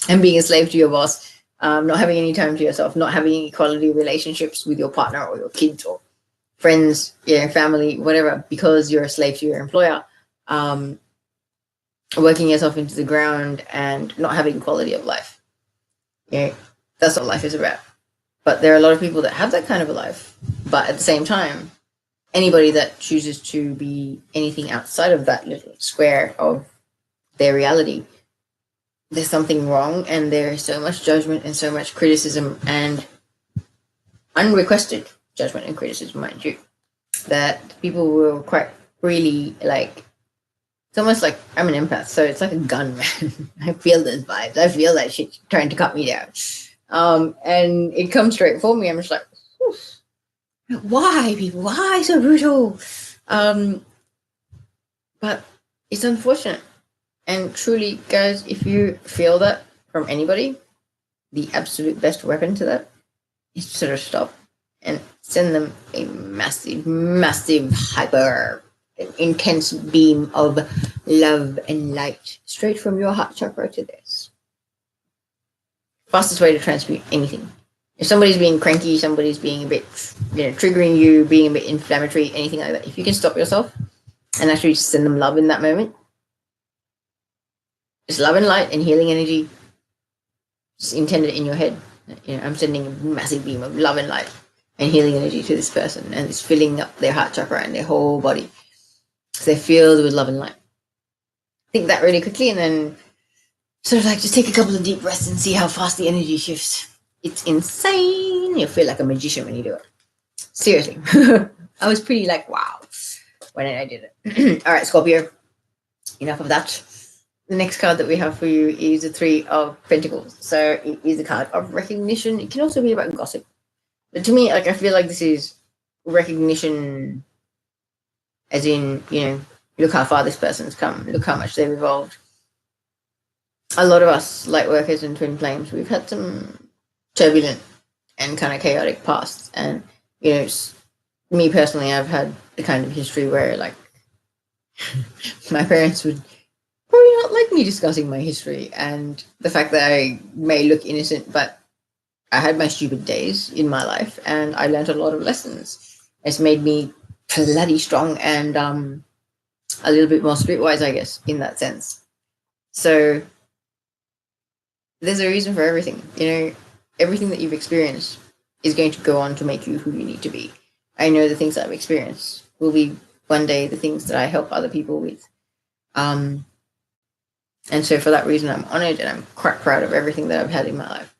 and being a slave to your boss, not having any time to yourself, not having any quality relationships with your partner or your kids or friends, family, whatever, because you're a slave to your employer, working yourself into the ground and not having quality of life. That's what life is about. But there are a lot of people that have that kind of a life, but at the same time, anybody that chooses to be anything outside of that little square of their reality, there's something wrong, and there is so much judgment and so much criticism, and unrequested judgment and criticism, mind you, that people will quite really like. It's almost like I'm an empath, so it's like a gun, man. I feel those vibes. I feel that shit trying to cut me down. And it comes straight for me. I'm just like, why, people? Why so brutal? But it's unfortunate. And truly, guys, if you feel that from anybody, the absolute best weapon to that is to sort of stop and send them a massive, massive, hyper intense beam of love and light straight from your heart chakra to this. Fastest way to transmute anything. If somebody's being cranky, somebody's being a bit, triggering you, being a bit inflammatory, anything like that, if you can stop yourself and actually send them love in that moment, it's love and light and healing energy. Just intend it in your head. I'm sending a massive beam of love and light and healing energy to this person, and it's filling up their heart chakra and their whole body. So they're filled with love and light. Think that really quickly, and then sort of like just take a couple of deep breaths and see how fast the energy shifts. It's insane. You'll feel like a magician when you do it. Seriously. I was pretty like, wow, when I did it. All right, Scorpio, enough of that. The next card that we have for you is the Three of Pentacles. So it is a card of recognition. It can also be about gossip. But to me, like, I feel like this is recognition as in, look how far this person's come. Look how much they've evolved. A lot of us, light workers and twin flames, we've had some turbulent and kind of chaotic pasts. And, me personally, I've had the kind of history where, like, my parents would probably not like me discussing my history, and the fact that I may look innocent, but I had my stupid days in my life, and I learned a lot of lessons. It's made me bloody strong and a little bit more streetwise, I guess, in that sense. So there's a reason for everything. Everything that you've experienced is going to go on to make you who you need to be. I know the things that I've experienced will be one day the things that I help other people with. And so for that reason, I'm honored and I'm quite proud of everything that I've had in my life.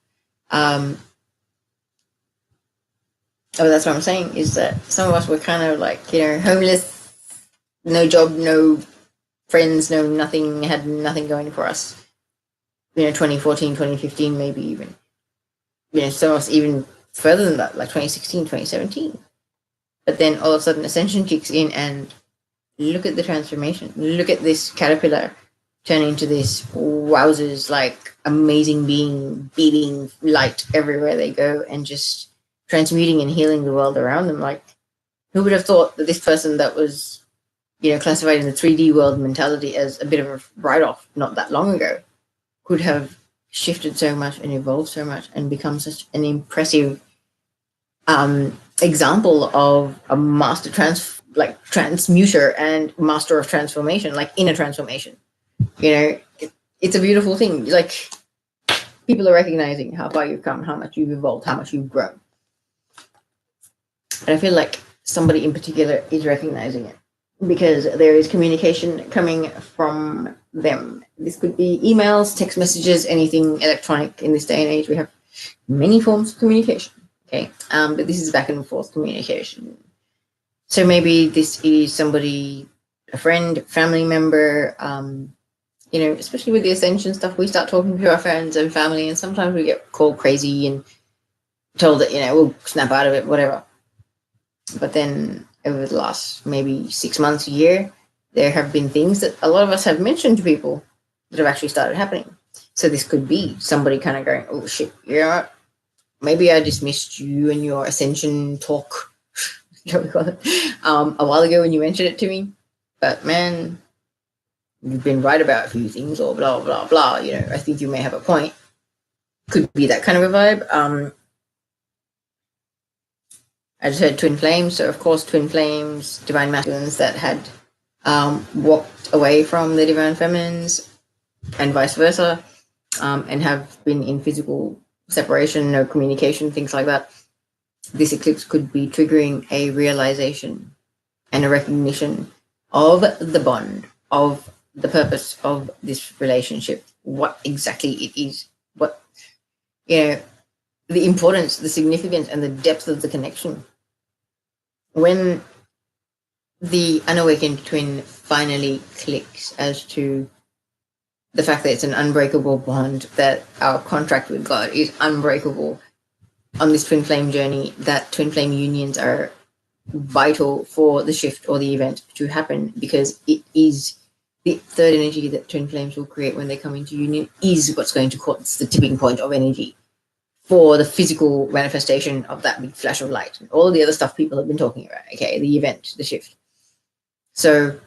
That's what I'm saying, is that some of us were kind of like, homeless, no job, no friends, no nothing, had nothing going for us. 2014, 2015, maybe even. Some of us even further than that, like 2016, 2017. But then all of a sudden Ascension kicks in, and look at the transformation. Look at this caterpillar turn into this wowzers, like amazing being, beating light everywhere they go, and just transmuting and healing the world around them. Like, who would have thought that this person that was, classified in the 3D world mentality as a bit of a write-off not that long ago could have shifted so much and evolved so much and become such an impressive example of a master transmuter and master of transformation, like inner transformation. It's a beautiful thing. Like, people are recognizing how far you've come, how much you've evolved, how much you've grown. And I feel like somebody in particular is recognizing it because there is communication coming from them. This could be emails, text messages, anything electronic. In this day and age, we have many forms of communication. Okay, but this is back and forth communication. So maybe this is somebody, a friend, family member. Especially with the Ascension stuff, we start talking to our friends and family, and sometimes we get called crazy and told that, we'll snap out of it, whatever. But then over the last maybe 6 months, a year, there have been things that a lot of us have mentioned to people that have actually started happening. So this could be somebody kind of going, oh shit, maybe I dismissed you and your Ascension talk a while ago when you mentioned it to me. But man, you've been right about a few things, or blah, blah, blah. I think you may have a point. Could be that kind of a vibe. I just heard twin flames. So, of course, twin flames, divine masculines that had walked away from the divine feminines and vice versa, and have been in physical separation, no communication, things like that. This eclipse could be triggering a realization and a recognition of the bond, of the purpose of this relationship, what exactly it is, what, the importance, the significance, and the depth of the connection. When the unawakened twin finally clicks as to the fact that it's an unbreakable bond, that our contract with God is unbreakable on this twin flame journey, that twin flame unions are vital for the shift or the event to happen, because it is the third energy that twin flames will create when they come into union is what's going to cause the tipping point of energy for the physical manifestation of that big flash of light and all the other stuff people have been talking about, okay, the event, the shift. So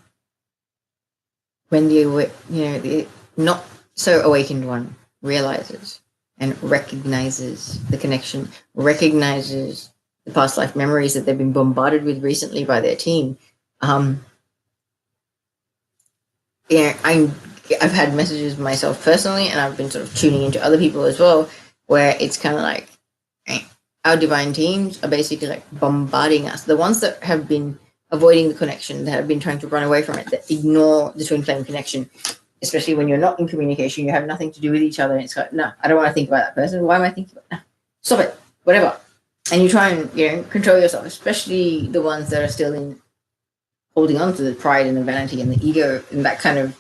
when the not so awakened one realizes and recognizes the connection, recognizes the past life memories that they've been bombarded with recently by their team, I've had messages myself personally, and I've been sort of tuning into other people as well, where it's kind of like our divine teams are basically like bombarding us. The ones that have been avoiding the connection, that have been trying to run away from it, that ignore the twin flame connection, especially when you're not in communication, you have nothing to do with each other, and it's like, no, I don't want to think about that person. Why am I thinking about that? No, stop it, whatever. And you try and control yourself, especially the ones that are still in holding on to the pride and the vanity and the ego and that kind of,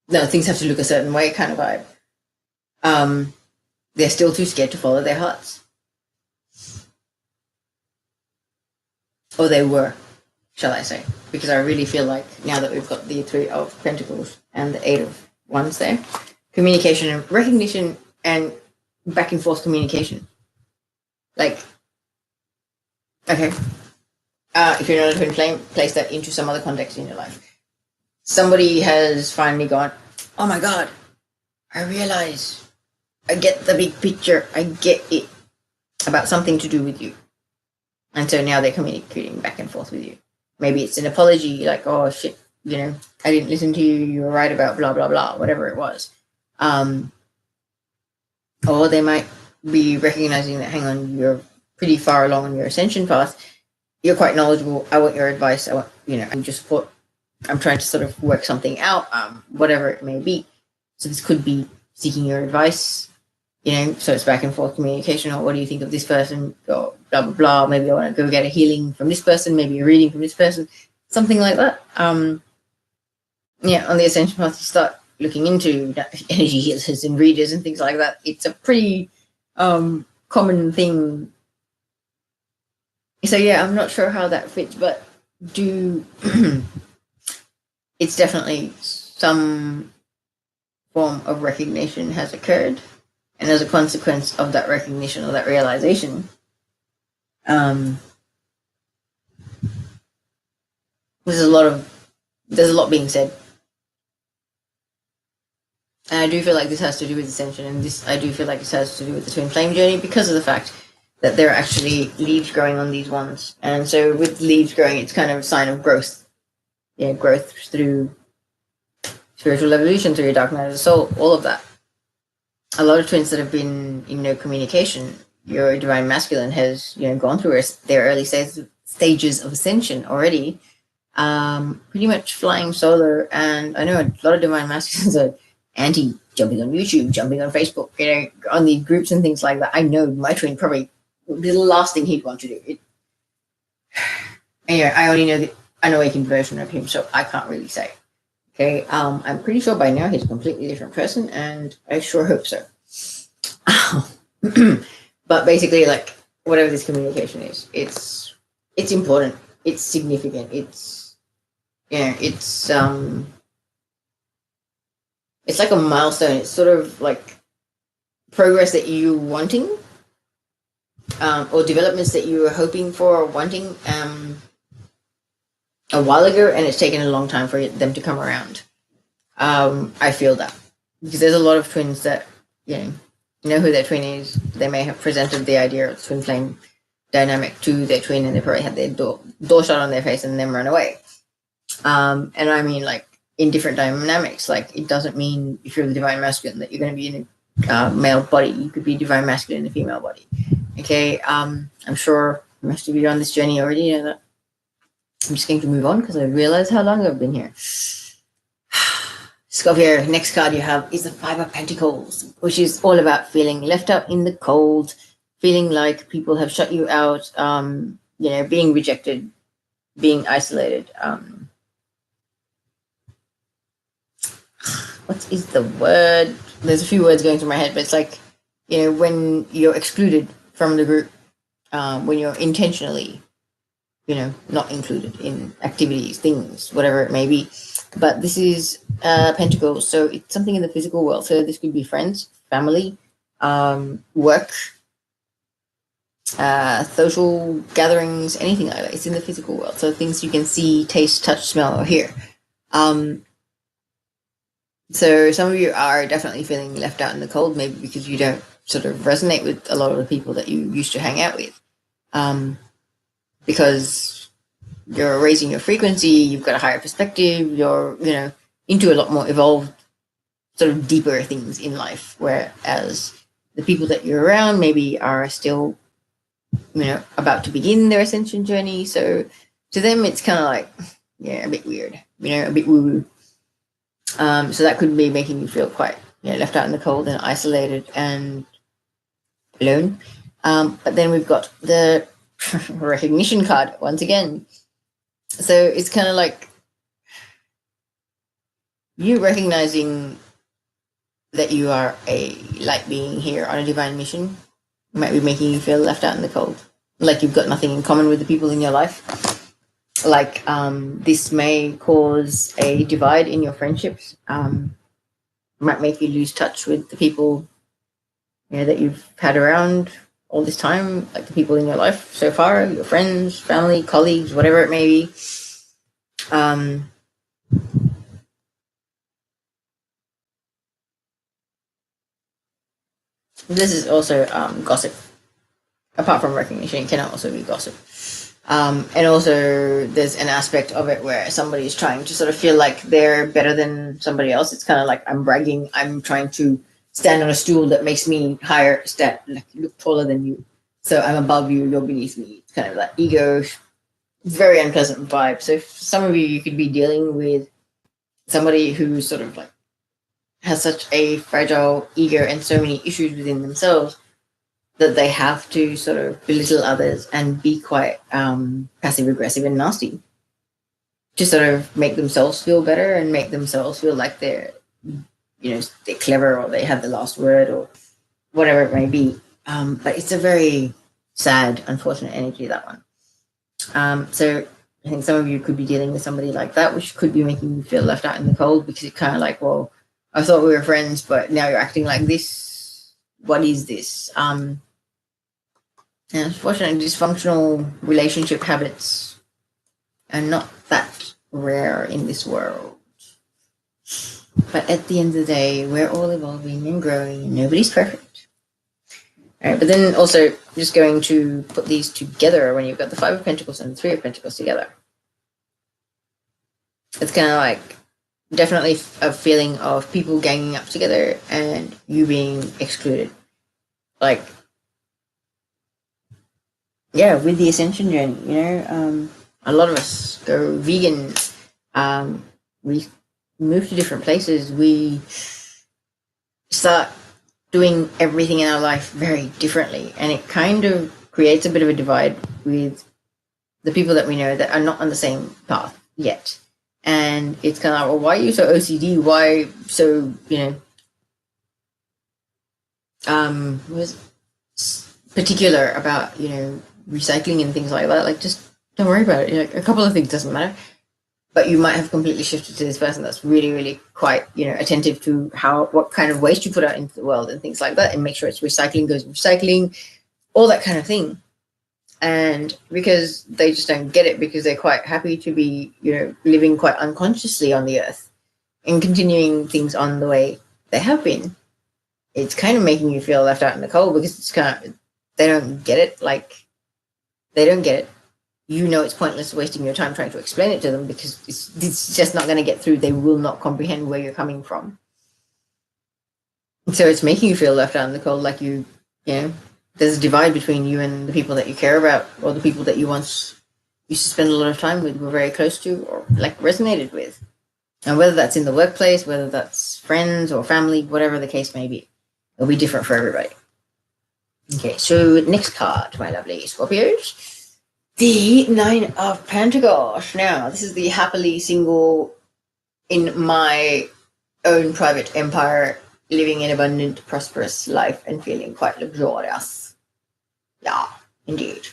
no, things have to look a certain way kind of vibe. They're still too scared to follow their hearts. Or they were, shall I say. Because I really feel like now that we've got the 3 of Pentacles and the 8 of Wands there, communication and recognition and back and forth communication. Like, okay, if you're not a twin flame, place that into some other context in your life. Somebody has finally gone, oh my God, I realize, I get the big picture, I get it, about something to do with you. And so now they're communicating back and forth with you. Maybe it's an apology, like, oh shit, I didn't listen to you, you were right about blah, blah, blah, whatever it was. Or they might be recognizing that, hang on, you're pretty far along on your ascension path, you're quite knowledgeable, I want your advice, I want, I'm just I'm trying to sort of work something out, whatever it may be. So this could be seeking your advice, so it's back and forth communication. Or what do you think of this person? Or blah, blah, blah. Maybe I want to go get a healing from this person, maybe a reading from this person, something like that. On the ascension path, you start looking into energy healers and readers and things like that. It's a pretty common thing. So yeah, I'm not sure how that fits, but it's definitely some form of recognition has occurred, and as a consequence of that recognition or that realization, there's a lot being said. And I do feel like this has to do with ascension, and I do feel like this has to do with the twin flame journey, because of the fact that there are actually leaves growing on these ones. And so with leaves growing, it's kind of a sign of growth. Yeah, growth through spiritual evolution, through your dark night of the soul, all of that. A lot of twins that have been in no communication, your divine masculine has, gone through their early stages of ascension already, pretty much flying solo. And I know a lot of divine masculines are anti-jumping on YouTube, jumping on Facebook, on the groups and things like that. I know my twin probably would be the last thing he'd want to do. Anyway, I only know the unawakened version of him, so I can't really say. Okay, I'm pretty sure by now he's a completely different person, and I sure hope so. But basically, like, whatever this communication is, it's important, it's significant, it's like a milestone. It's sort of like progress that you're wanting, or developments that you were hoping for or wanting a while ago, and it's taken a long time for them to come around. I feel that, because there's a lot of twins that, know who their twin is. They may have presented the idea of twin flame dynamic to their twin, and they probably had their door shut on their face and then run away. And I mean, like, in different dynamics, like, it doesn't mean if you're the divine masculine that you're going to be in a male body. You could be divine masculine in a female body. Okay, I'm sure most of you on this journey already know that. I'm just going to move on because I realize how long I've been here. Scorpio, next card you have is the Five of Pentacles, which is all about feeling left out in the cold, feeling like people have shut you out, being rejected, being isolated. What is the word? There's a few words going through my head, but it's like, when you're excluded from the group, when you're intentionally, not included in activities, things, whatever it may be. But this is Pentacles, so it's something in the physical world. So this could be friends, family, work, social gatherings, anything like that. It's in the physical world. So things you can see, taste, touch, smell, or hear. So some of you are definitely feeling left out in the cold, maybe because you don't sort of resonate with a lot of the people that you used to hang out with. Because you're raising your frequency, you've got a higher perspective, you're, into a lot more evolved, sort of deeper things in life, whereas the people that you're around maybe are still, about to begin their ascension journey. So to them, it's kind of like, a bit weird, a bit woo-woo. So that could be making you feel quite, left out in the cold and isolated and alone. But then we've got the recognition card once again. So it's kind of like you recognizing that you are a light being here on a divine mission might be making you feel left out in the cold, like you've got nothing in common with the people in your life. Like this may cause a divide in your friendships, might make you lose touch with the people that you've had around all this time, like the people in your life so far, your friends, family, colleagues, whatever it may be. This is also gossip. Apart from recognition, it can also be gossip. And also there's an aspect of it where somebody is trying to sort of feel like they're better than somebody else. It's kind of like I'm bragging, I'm trying to stand on a stool that makes me higher, look taller than you. So I'm above you, you're beneath me. It's kind of that ego, very unpleasant vibe. So for some of you, you could be dealing with somebody who sort of like has such a fragile ego and so many issues within themselves that they have to sort of belittle others and be quite passive-aggressive and nasty to sort of make themselves feel better and make themselves feel like they're, they're clever or they have the last word or whatever it may be. But it's a very sad, unfortunate energy, that one. So I think some of you could be dealing with somebody like that, which could be making you feel left out in the cold because you're kind of like, well, I thought we were friends, but now you're acting like this. What is this? And unfortunately, dysfunctional relationship habits are not that rare in this world. But at the end of the day, we're all evolving and growing, and nobody's perfect. All right, but then also just going to put these together when you've got the Five of Pentacles and the Three of Pentacles together. It's kind of like definitely a feeling of people ganging up together and you being excluded. Like, with the ascension journey, a lot of us go vegan. We move to different places. We start doing everything in our life very differently. And it kind of creates a bit of a divide with the people that we know that are not on the same path yet. And it's kind of like, well, why are you so OCD? Why so, was particular about, recycling and things like that? Like, just don't worry about it. A couple of things doesn't matter. But you might have completely shifted to this person that's really, really quite, attentive to what kind of waste you put out into the world and things like that, and make sure it's recycling goes recycling, all that kind of thing. And because they just don't get it, because they're quite happy to be, living quite unconsciously on the earth and continuing things on the way they have been, it's kind of making you feel left out in the cold because it's kind of, they don't get it. Like, they don't get it. It's pointless wasting your time trying to explain it to them because it's just not going to get through. They will not comprehend where you're coming from. So it's making you feel left out in the cold, like there's a divide between you and the people that you care about, or the people that you once used to spend a lot of time with, were very close to, or like resonated with. And whether that's in the workplace, whether that's friends or family, whatever the case may be, it'll be different for everybody. Okay, so next card, my lovely Scorpios. The Nine of Pentacles. Now, this is the happily single in my own private empire, living an abundant, prosperous life and feeling quite luxurious. Yeah, indeed.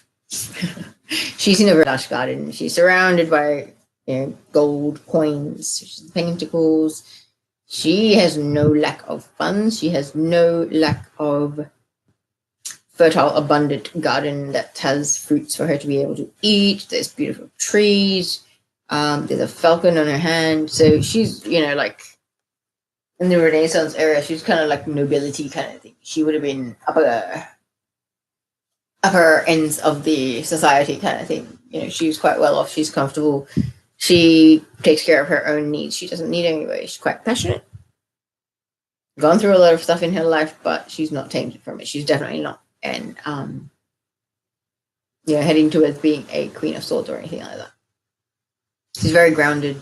She's in a very lush garden. She's surrounded by gold coins. She's the pentacles. She has no lack of funds. She has no lack of fertile, abundant garden that has fruits for her to be able to eat. There's beautiful trees. There's a falcon on her hand. So she's, like in the Renaissance era, she's kind of like nobility kind of thing. She would have been upper ends of the society kind of thing. She's quite well off. She's comfortable. She takes care of her own needs. She doesn't need anybody. She's quite passionate. Gone through a lot of stuff in her life, but she's not tainted from it. She's definitely not. And heading towards being a Queen of Swords or anything like that. She's very grounded.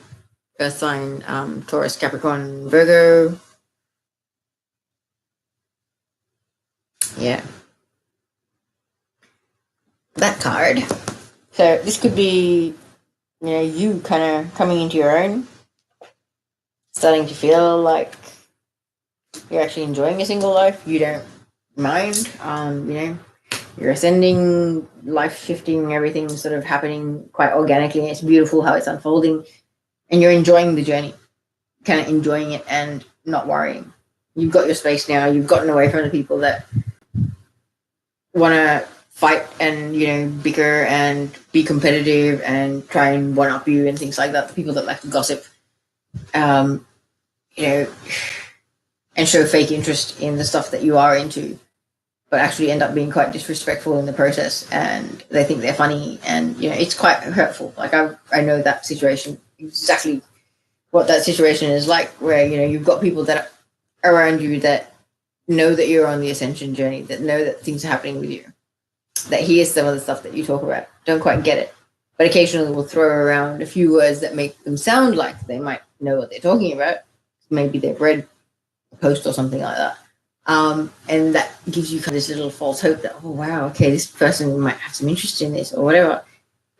Earth sign, Taurus, Capricorn, Virgo. Yeah. That card. So this could be, you kind of coming into your own, starting to feel like you're actually enjoying a single life. You don't mind. You're ascending, life shifting, everything sort of happening quite organically. It's beautiful how it's unfolding, and you're enjoying the journey, kind of enjoying it and not worrying. You've got your space now. You've gotten away from the people that want to fight and bicker and be competitive and try and one up you and things like that. The people that like to gossip, and show fake interest in the stuff that you are into, but actually end up being quite disrespectful in the process, and they think they're funny, and it's quite hurtful. Like I know that situation, exactly what that situation is like, where you've got people that are around you that know that you're on the ascension journey, that know that things are happening with you, that hear some of the stuff that you talk about, don't quite get it, but occasionally will throw around a few words that make them sound like they might know what they're talking about. Maybe they've read a post or something like that. And that gives you kind of this little false hope that, oh, wow, okay, this person might have some interest in this or whatever.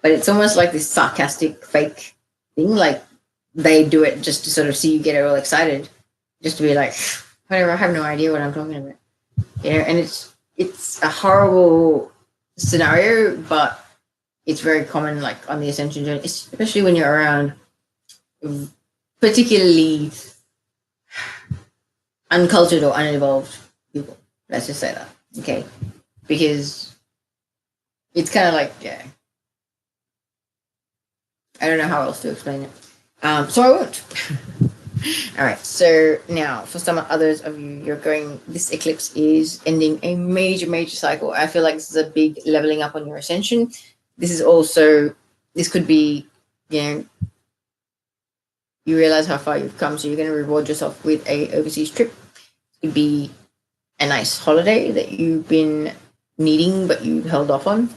But it's almost like this sarcastic, fake thing. Like they do it just to sort of see you get all excited, just to be like, whatever, I have no idea what I'm talking about. And it's a horrible scenario, but it's very common, like on the ascension journey, especially when you're around particularly uncultured or unevolved people. Let's just say that, okay? Because it's kind of like, I don't know how else to explain it. So I won't. All right, so now for some others of you, this eclipse is ending a major, major cycle. I feel like this is a big leveling up on your ascension. This could be, you realize how far you've come, so you're going to reward yourself with a overseas trip. It could be a nice holiday that you've been needing, but you held off on.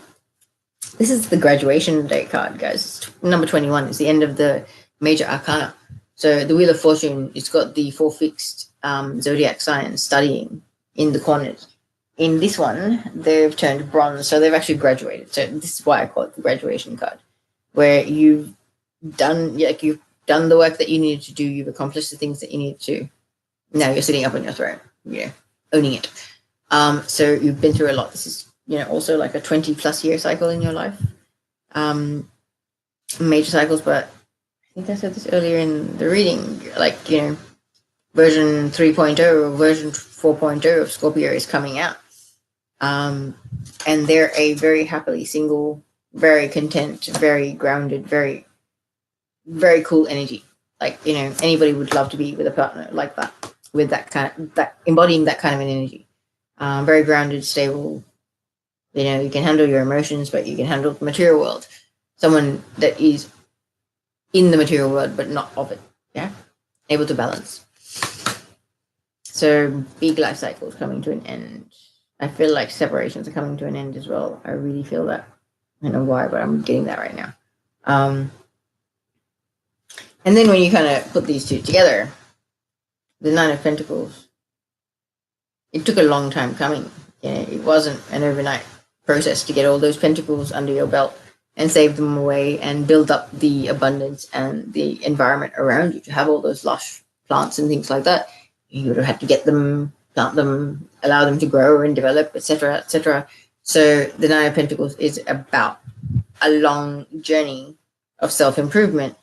This is the graduation day card, guys. Number 21 is the end of the major arcana. So the Wheel of Fortune, it's got the 4 fixed zodiac signs studying in the corners. In this one, they've turned bronze, so they've actually graduated. So this is why I call it the graduation card, where you've done the work that you needed to do. You've accomplished the things that you needed to. Now you're sitting up on your throne, owning it. So you've been through a lot. This is, also like a 20+ year cycle in your life. Major cycles, but I think I said this earlier in the reading, version 3.0 or version 4.0 of Scorpio is coming out. And they're a very happily single, very content, very grounded, very, very cool energy. Like, anybody would love to be with a partner like that, with embodying that kind of an energy. Very grounded, stable. You can handle your emotions, but you can handle the material world. Someone that is in the material world, but not of it. Yeah. Able to balance. So big life cycles coming to an end. I feel like separations are coming to an end as well. I really feel that. I don't know why, but I'm getting that right now. And then when you kind of put these two together, the Nine of Pentacles, it took a long time coming. It wasn't an overnight process to get all those pentacles under your belt and save them away and build up the abundance and the environment around you to have all those lush plants and things like that. You would have had to get them, plant them, allow them to grow and develop, etc., etc. So the Nine of Pentacles is about a long journey of self-improvement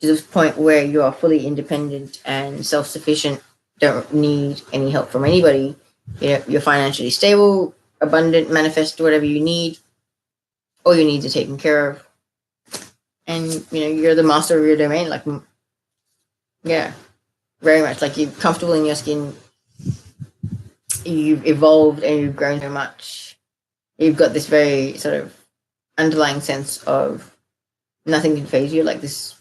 to the point where you are fully independent and self-sufficient, don't need any help from anybody. You're financially stable, abundant, manifest whatever you need. All your needs are taken care of. And, you're the master of your domain. Like, yeah, very much. Like, you're comfortable in your skin. You've evolved and you've grown so much. You've got this very sort of underlying sense of nothing can phase you, like this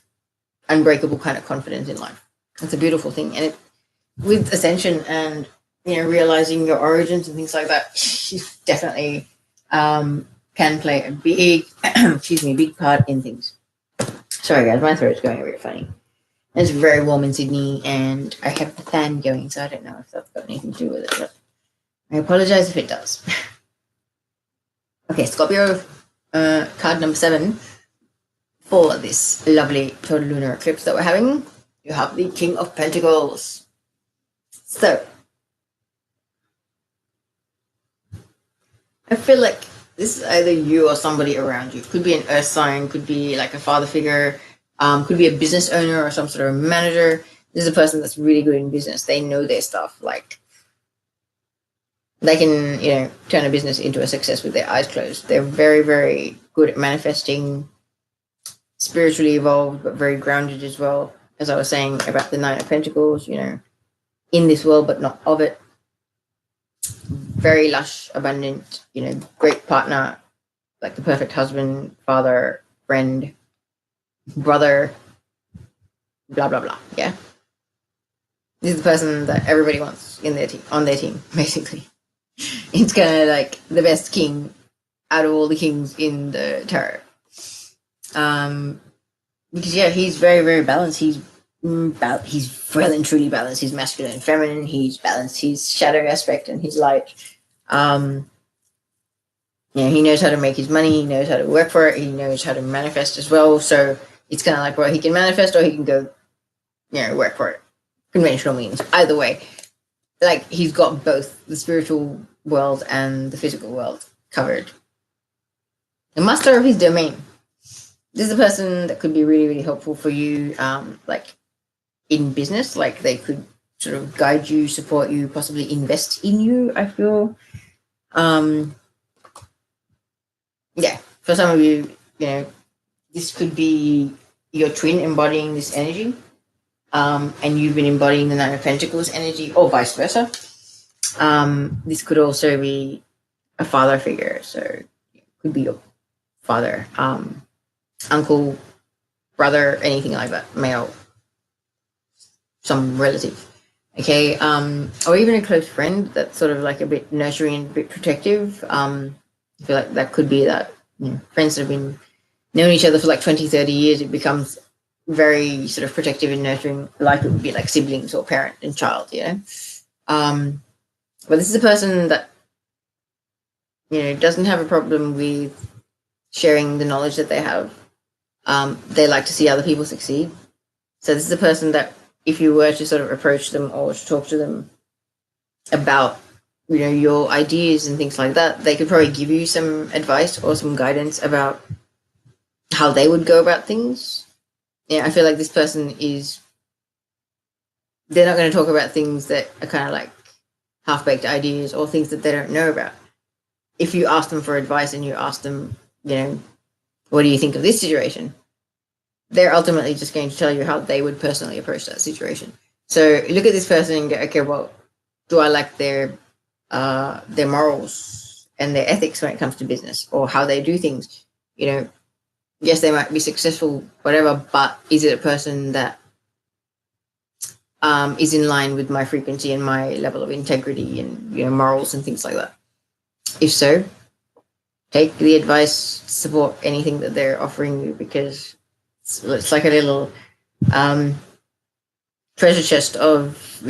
unbreakable kind of confidence in life. It's a beautiful thing. And with ascension and, realizing your origins and things like that, you definitely can play a big, big part in things. Sorry guys, my throat's going a bit funny. It's very warm in Sydney and I have the fan going, so I don't know if that's got anything to do with it, but I apologize if it does. Okay, Scorpio, card number 7 for this lovely total lunar eclipse that we're having. You have the King of Pentacles. So, I feel like this is either you or somebody around you. Could be an earth sign, could be like a father figure, could be a business owner or some sort of manager. This is a person that's really good in business. They know their stuff. Like, they can, turn a business into a success with their eyes closed. They're very, very good at manifesting, spiritually evolved, but very grounded as well. As I was saying about the Nine of Pentacles, in this world, but not of it. Very lush, abundant, great partner, like the perfect husband, father, friend, brother, blah, blah, blah. Yeah. This is the person that everybody wants in their team, on their team, basically. It's kind of like the best king out of all the kings in the tarot. Because he's very, very balanced. He's well and truly balanced. He's masculine and feminine. He's balanced. He's shadow aspect and he's light. He knows how to make his money. He knows how to work for it. He knows how to manifest as well. So it's kind of like, well, he can manifest or he can go, work for it. Conventional means. Either way, like he's got both the spiritual world and the physical world covered. The master of his domain. This is a person that could be really, really helpful for you, like in business. Like they could sort of guide you, support you, possibly invest in you, I feel. For some of you, this could be your twin embodying this energy. And you've been embodying the Nine of Pentacles energy, or vice versa. This could also be a father figure. So it could be your father, uncle, brother, anything like that, male, some relative. Okay, or even a close friend that's sort of like a bit nurturing and a bit protective. I feel like that could be that. Friends that have been known each other for like 20, 30 years, it becomes very sort of protective and nurturing, like it would be like siblings or parent and child, But this is a person that, doesn't have a problem with sharing the knowledge that they have. They like to see other people succeed. So this is a person that if you were to sort of approach them or to talk to them about, your ideas and things like that, they could probably give you some advice or some guidance about how they would go about things. I feel like this person they're not going to talk about things that are kind of like half-baked ideas or things that they don't know about. If you ask them for advice and you ask them, what do you think of this situation? They're ultimately just going to tell you how they would personally approach that situation. So look at this person and go, okay, well, do I like their morals and their ethics when it comes to business or how they do things? Yes, they might be successful, whatever, but is it a person that is in line with my frequency and my level of integrity and, morals and things like that? If so, take the advice, support anything that they're offering you, because it's like a little treasure chest of,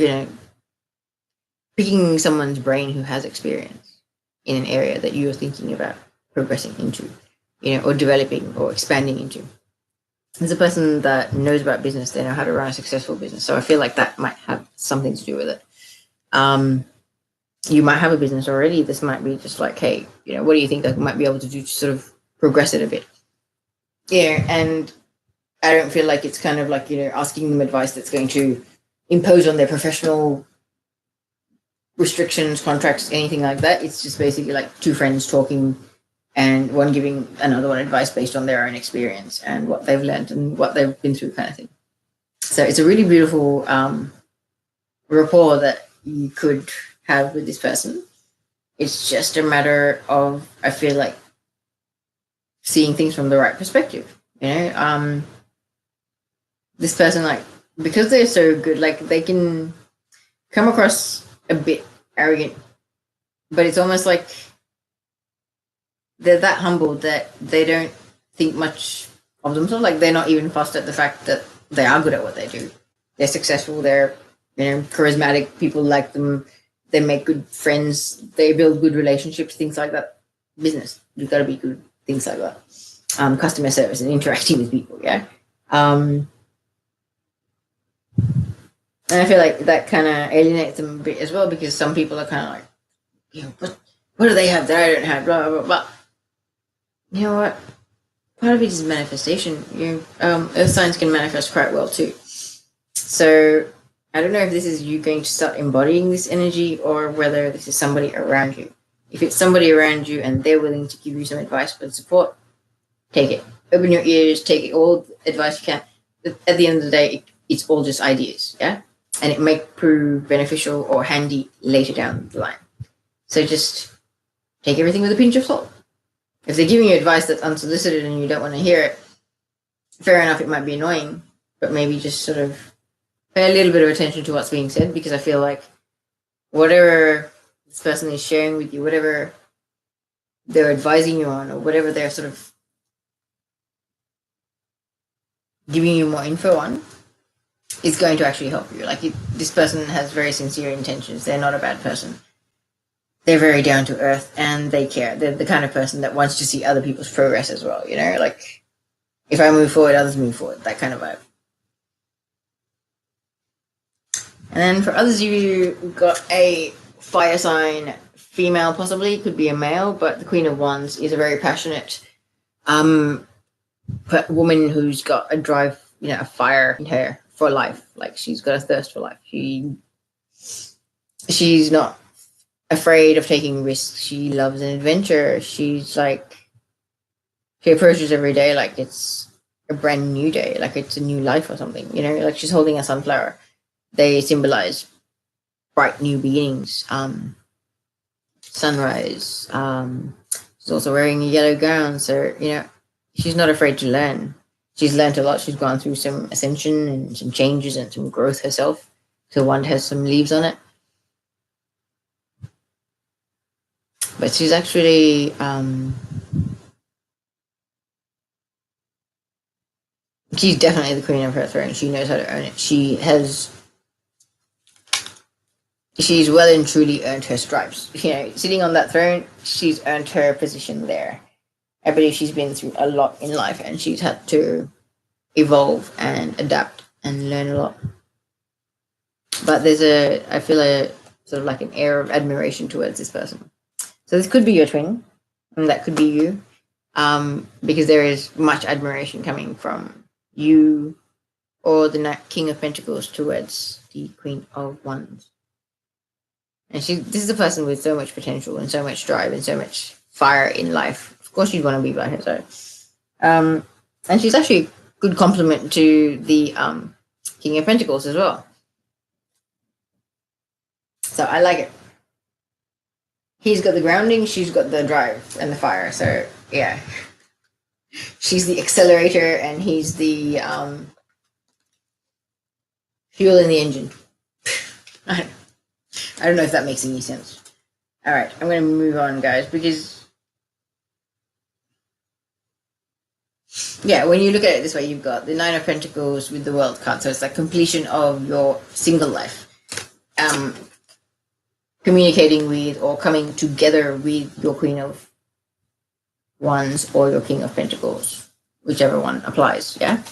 picking someone's brain who has experience in an area that you're thinking about progressing into, or developing or expanding into. As a person that knows about business, they know how to run a successful business. So I feel like that might have something to do with it. You might have a business already. This might be just like, hey, what do you think I might be able to do to sort of progress it a bit? Yeah, and I don't feel like it's kind of like, asking them advice that's going to impose on their professional restrictions, contracts, anything like that. It's just basically like two friends talking and one giving another one advice based on their own experience and what they've learned and what they've been through, kind of thing. So it's a really beautiful rapport that you could have with this person. It's just a matter of, I feel like, seeing things from the right perspective. This person, like, because they're so good, like, they can come across a bit arrogant, but it's almost like they're that humble that they don't think much of themselves. Like, they're not even fussed at the fact that they are good at what they do. They're successful. They're, charismatic. People like them. They make good friends. They build good relationships, things like that. Business, you've got to be good, things like that. Customer service and interacting with people, yeah. And I feel like that kind of alienates them a bit as well, because some people are kind of like, what do they have that I don't have, blah, blah, blah. You know what? Part of it is manifestation. Earth signs can manifest quite well too. So I don't know if this is you going to start embodying this energy or whether this is somebody around you. If it's somebody around you and they're willing to give you some advice and support, take it. Open your ears, take it, all advice you can. At the end of the day, it's all just ideas, yeah? And it may prove beneficial or handy later down the line. So just take everything with a pinch of salt. If they're giving you advice that's unsolicited and you don't want to hear it, fair enough, it might be annoying, but maybe just sort of pay a little bit of attention to what's being said, because I feel like whatever this person is sharing with you, whatever they're advising you on, or whatever they're sort of giving you more info on, is going to actually help you. Like, this person has very sincere intentions. They're not a bad person. They're very down to earth and they care. They're the kind of person that wants to see other people's progress as well, like, if I move forward, others move forward, that kind of vibe. And then for others, you got a fire sign, female possibly, could be a male, but the Queen of Wands is a very passionate woman who's got a drive, a fire in her for life. Like, she's got a thirst for life. She's not afraid of taking risks. She loves an adventure. She's like, she approaches every day like it's a brand new day, like it's a new life or something, like she's holding a sunflower. They symbolize bright new beginnings, sunrise. She's also wearing a yellow gown, so she's not afraid to learn. She's learned a lot. She's gone through some ascension and some changes and some growth herself. So one has some leaves on it, but she's actually she's definitely the queen of her throne. She knows how to earn it. She's well and truly earned her stripes. Sitting on that throne, she's earned her position there. I believe she's been through a lot in life and she's had to evolve and adapt and learn a lot. But I feel a sort of like an air of admiration towards this person. So this could be your twin, and that could be you, because there is much admiration coming from you or the King of Pentacles towards the Queen of Wands. And this is a person with so much potential and so much drive and so much fire in life. Of course you'd want to be by her side. And she's actually a good complement to the King of Pentacles as well. So I like it. He's got the grounding, she's got the drive and the fire. So yeah. She's the accelerator and he's the fuel in the engine. I don't know if that makes any sense. All right, I'm going to move on, guys, because yeah, when you look at it this way, you've got the Nine of Pentacles with the World card. So it's like completion of your single life. Communicating with or coming together with your Queen of Wands or your King of Pentacles, whichever one applies, yeah?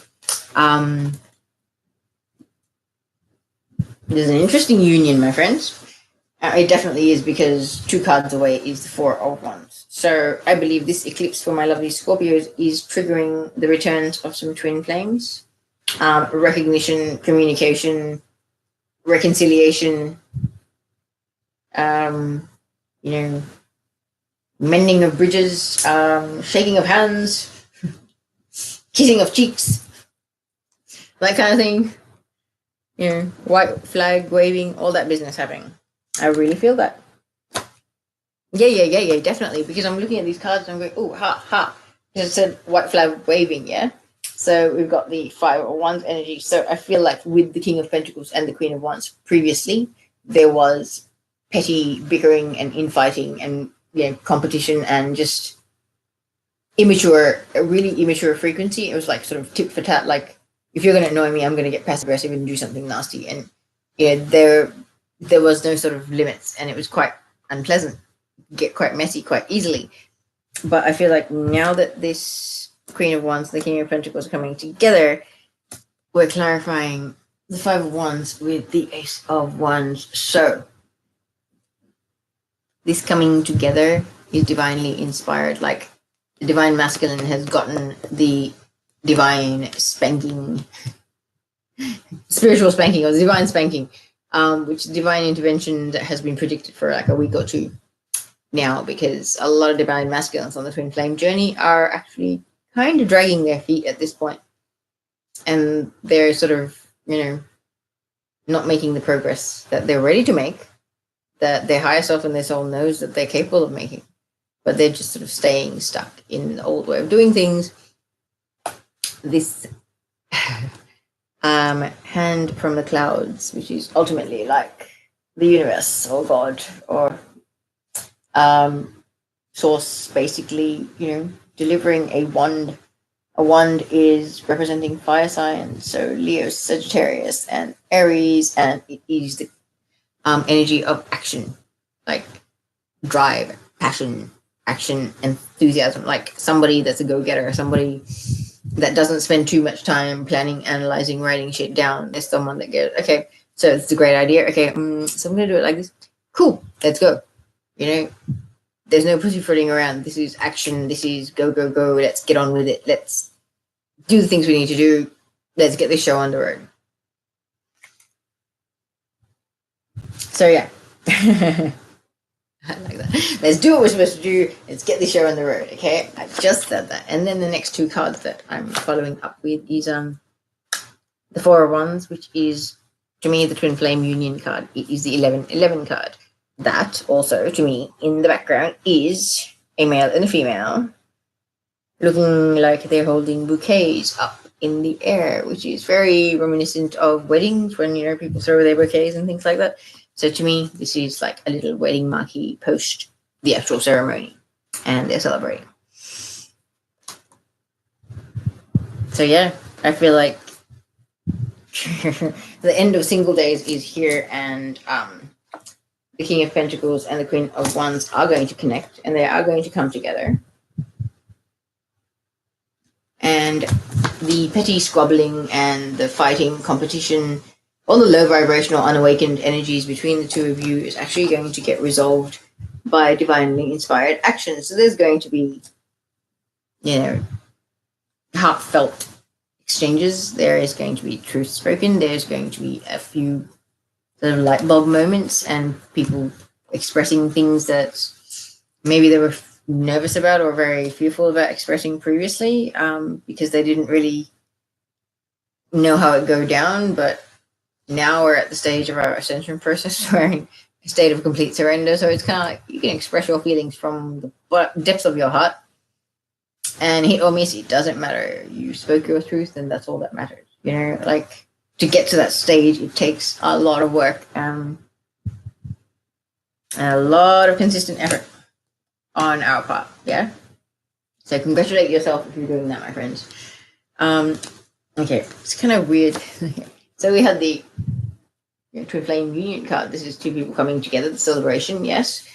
There's an interesting union, my friends. It definitely is, because 2 cards away is the Four of Wands. So I believe this eclipse for my lovely Scorpios is triggering the returns of some twin flames, recognition, communication, reconciliation, you know, mending of bridges, shaking of hands, kissing of cheeks, that kind of thing. You know, white flag waving, all that business happening. I really feel that. Yeah, definitely. Because I'm looking at these cards and I'm going, oh, ha. It said white flag waving, yeah? So we've got the Five of Wands energy. So I feel like with the King of Pentacles and the Queen of Wands previously, there was petty bickering and infighting and, you know, competition and just immature, a really immature frequency. It was like sort of tit for tat, like, if you're going to annoy me, I'm going to get passive aggressive and do something nasty. And yeah, there was no sort of limits, and it was quite unpleasant, get quite messy quite easily. But I feel like now that this Queen of Wands and the King of Pentacles are coming together, we're clarifying the Five of Wands with the Ace of Wands. So this coming together is divinely inspired. Like, the divine masculine has gotten the divine spanking, spiritual spanking, or the divine spanking, which is divine intervention that has been predicted for like a week or two now, because a lot of divine masculines on the twin flame journey are actually kind of dragging their feet at this point, and they're sort of, you know, not making the progress that they're ready to make, that their higher self and their soul knows that they're capable of making, but they're just sort of staying stuck in the old way of doing things. This hand from the clouds, which is ultimately like the universe or God or source, basically, you know, delivering a wand. A wand is representing fire signs, so Leo, Sagittarius, and Aries, and it is the energy of action, like drive, passion, action, enthusiasm, like somebody that's a go-getter, somebody that doesn't spend too much time planning, analyzing, writing shit down. There's someone that goes, okay, so it's a great idea. Okay, so I'm going to do it like this. Cool, let's go. You know, there's no pussyfooting around. This is action. This is go, go, go. Let's get on with it. Let's do the things we need to do. Let's get this show on the road. So, yeah. I like that. Let's do what we're supposed to do. Let's get the show on the road, okay? I just said that. And then the next 2 cards that I'm following up with is the Four of Wands, which is, to me, the Twin Flame Union card. It is the 11-11 card. That also, to me, in the background, is a male and a female looking like they're holding bouquets up in the air, which is very reminiscent of weddings when, you know, people throw their bouquets and things like that. So to me, this is like a little wedding marquee post the actual ceremony, and they're celebrating. So yeah, I feel like the end of single days is here, and the King of Pentacles and the Queen of Wands are going to connect, and they are going to come together. And the petty squabbling and the fighting, competition, all the low vibrational, unawakened energies between the two of you is actually going to get resolved by divinely inspired action. So there's going to be, you know, heartfelt exchanges. There is going to be truth spoken. There's going to be a few sort of light bulb moments and people expressing things that maybe they were nervous about or very fearful about expressing previously, because they didn't really know how it go down. But now we're at the stage of our ascension process, we're in a state of complete surrender. So it's kind of like you can express your feelings from the depths of your heart, and hit or miss, it doesn't matter. You spoke your truth, and that's all that matters. You know, like, to get to that stage, it takes a lot of work and a lot of consistent effort on our part. Yeah. So congratulate yourself if you're doing that, my friends. Okay, it's kind of weird. So we had the twin flame union card. This is two people coming together, the celebration, yes.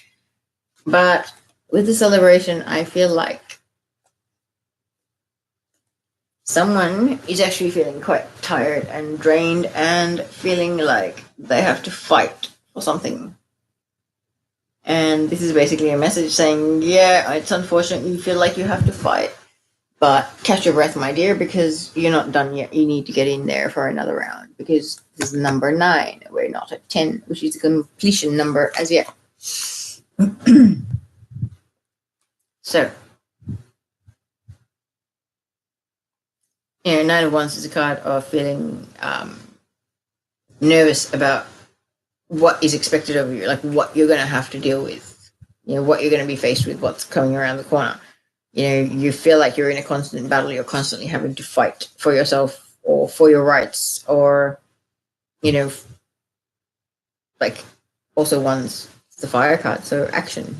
But with the celebration, I feel like someone is actually feeling quite tired and drained and feeling like they have to fight for something. And this is basically a message saying, yeah, it's unfortunate you feel like you have to fight, but catch your breath, my dear, because you're not done yet. You need to get in there for another round, because this is number 9. We're not at 10, which is the completion number as yet. So, Nine of Wands is a card of feeling nervous about what is expected of you, like what you're going to have to deal with, what you're going to be faced with, what's coming around the corner. You feel like you're in a constant battle. You're constantly having to fight for yourself or for your rights, or, like also one's the fire card. So action,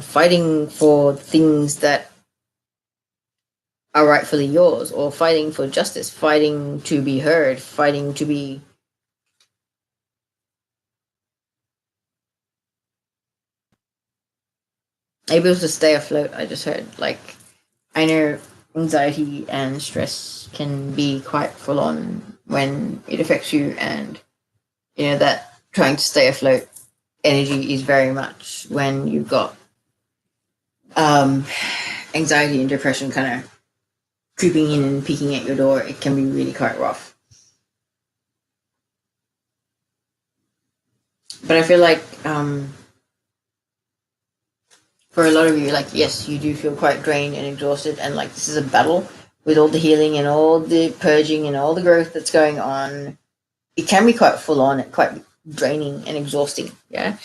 fighting for things that are rightfully yours, or fighting for justice, fighting to be heard, fighting to be able to stay afloat. I just heard, like, I know anxiety and stress can be quite full on when it affects you, and that trying to stay afloat energy is very much when you've got anxiety and depression kind of creeping in and peeking at your door. It can be really quite rough. But I feel like for a lot of you, like, yes, you do feel quite drained and exhausted, and like this is a battle with all the healing and all the purging and all the growth that's going on. It can be quite full on and quite draining and exhausting, yeah.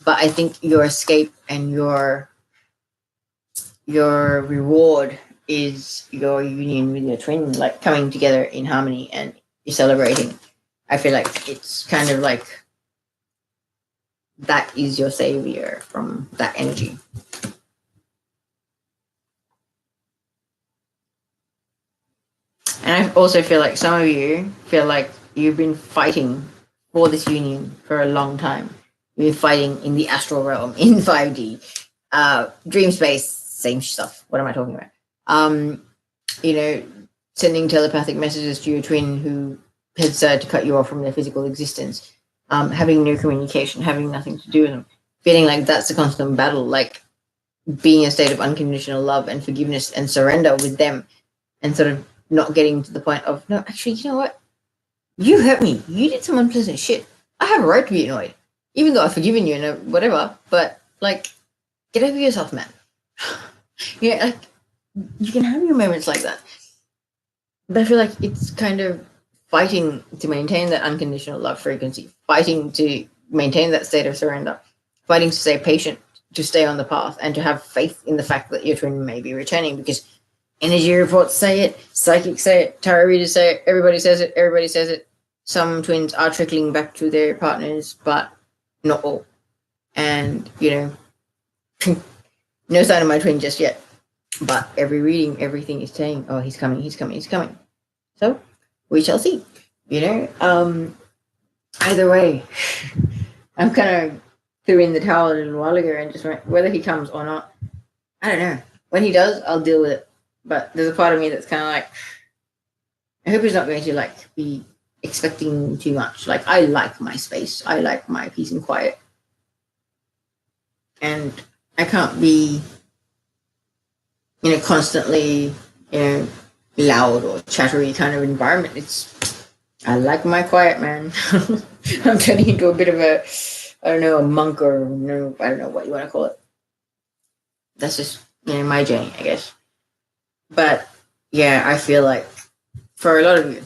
But I think your escape and your reward is your union with your twin, like coming together in harmony, and you're celebrating. I feel like it's kind of like that is your savior from that energy. And I also feel like some of you feel like you've been fighting for this union for a long time. You've been fighting in the astral realm, in 5D, dream space, same stuff. What am I talking about? Sending telepathic messages to your twin who had decided to cut you off from their physical existence, having no communication, having nothing to do with them, feeling like that's a constant battle, like being in a state of unconditional love and forgiveness and surrender with them, and sort of not getting to the point of, no, actually, you know what? You hurt me. You did some unpleasant shit. I have a right to be annoyed, even though I've forgiven you and whatever. But like, get over yourself, man. Like, you can have your moments like that. But I feel like it's kind of fighting to maintain that unconditional love frequency, fighting to maintain that state of surrender, fighting to stay patient, to stay on the path, and to have faith in the fact that your twin may be returning, because energy reports say it, psychics say it, tarot readers say it, everybody says it. Some twins are trickling back to their partners, but not all. And, no sign of my twin just yet. But every reading, everything is saying, oh, he's coming. So we shall see. Either way, I'm kind of threw in the towel a little while ago and just went, whether he comes or not, I don't know. When he does, I'll deal with it. But there's a part of me that's kind of like, I hope he's not going to like be expecting too much. Like, I like my space. I like my peace and quiet. And I can't be, constantly, loud or chattery kind of environment. I like my quiet, man. I'm turning into a bit of a, I don't know, a monk, or I don't know what you want to call it. That's just, my journey, I guess. But yeah, I feel like for a lot of you,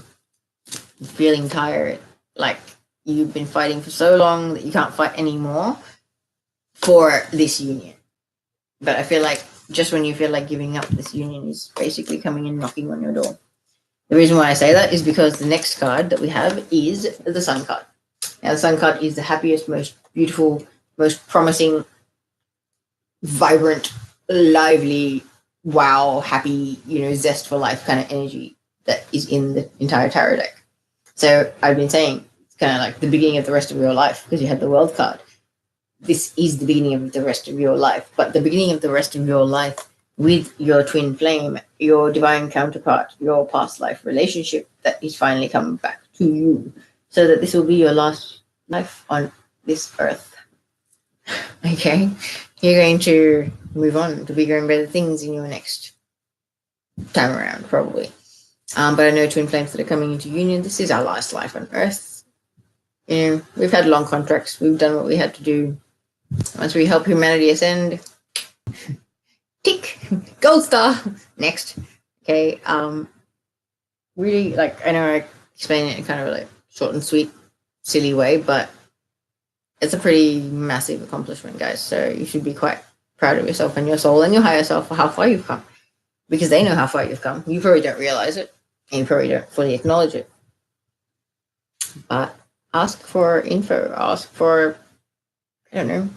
feeling tired, like you've been fighting for so long that you can't fight anymore for this union. But I feel like just when you feel like giving up, this union is basically coming and knocking on your door. The reason why I say that is because the next card that we have is the Sun card. Now, the Sun card is the happiest, most beautiful, most promising, vibrant, lively, wow, happy, zest for life kind of energy that is in the entire tarot deck. So I've been saying it's kind of like the beginning of the rest of your life because you had the world card. This is the beginning of the rest of your life, but the beginning of the rest of your life with your twin flame, your divine counterpart, your past life relationship that is finally coming back to you, so that this will be your last life on this earth. Okay, you're going to move on to bigger and better things in your next time around, probably. But I know twin flames that are coming into union. This is our last life on earth. You know, we've had long contracts. We've done what we had to do. Once we help humanity ascend, tick, gold star. Next. Okay. Really, like, I know I explain it in kind of like short and sweet, silly way, but it's a pretty massive accomplishment, guys. So you should be quite proud of yourself and your soul and your higher self for how far you've come, because they know how far you've come. You probably don't realize it, and you probably don't fully acknowledge it. But ask for info. Ask for, I don't know,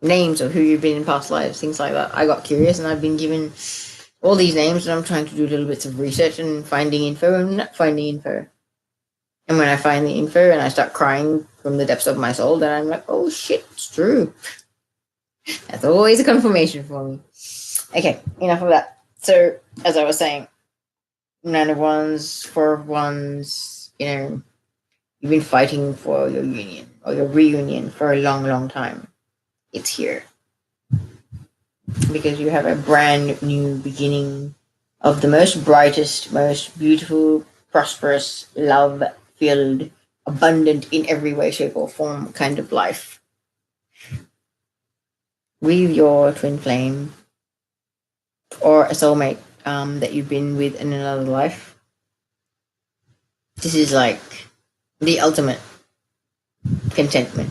names of who you've been in past lives, things like that. I got curious, and I've been given all these names, and I'm trying to do little bits of research and finding info and not finding info. And when I find the info and I start crying from the depths of my soul, then I'm like, oh shit, it's true. That's always a confirmation for me. Okay, enough of that. So, as I was saying, 9 of Wands, 4 of Wands, you know, you've been fighting for your union or your reunion for a long, long time. It's here. Because you have a brand new beginning of the most brightest, most beautiful, prosperous, love-filled, abundant in every way, shape, or form kind of life. With your twin flame or a soulmate that you've been with in another life. This is like the ultimate contentment,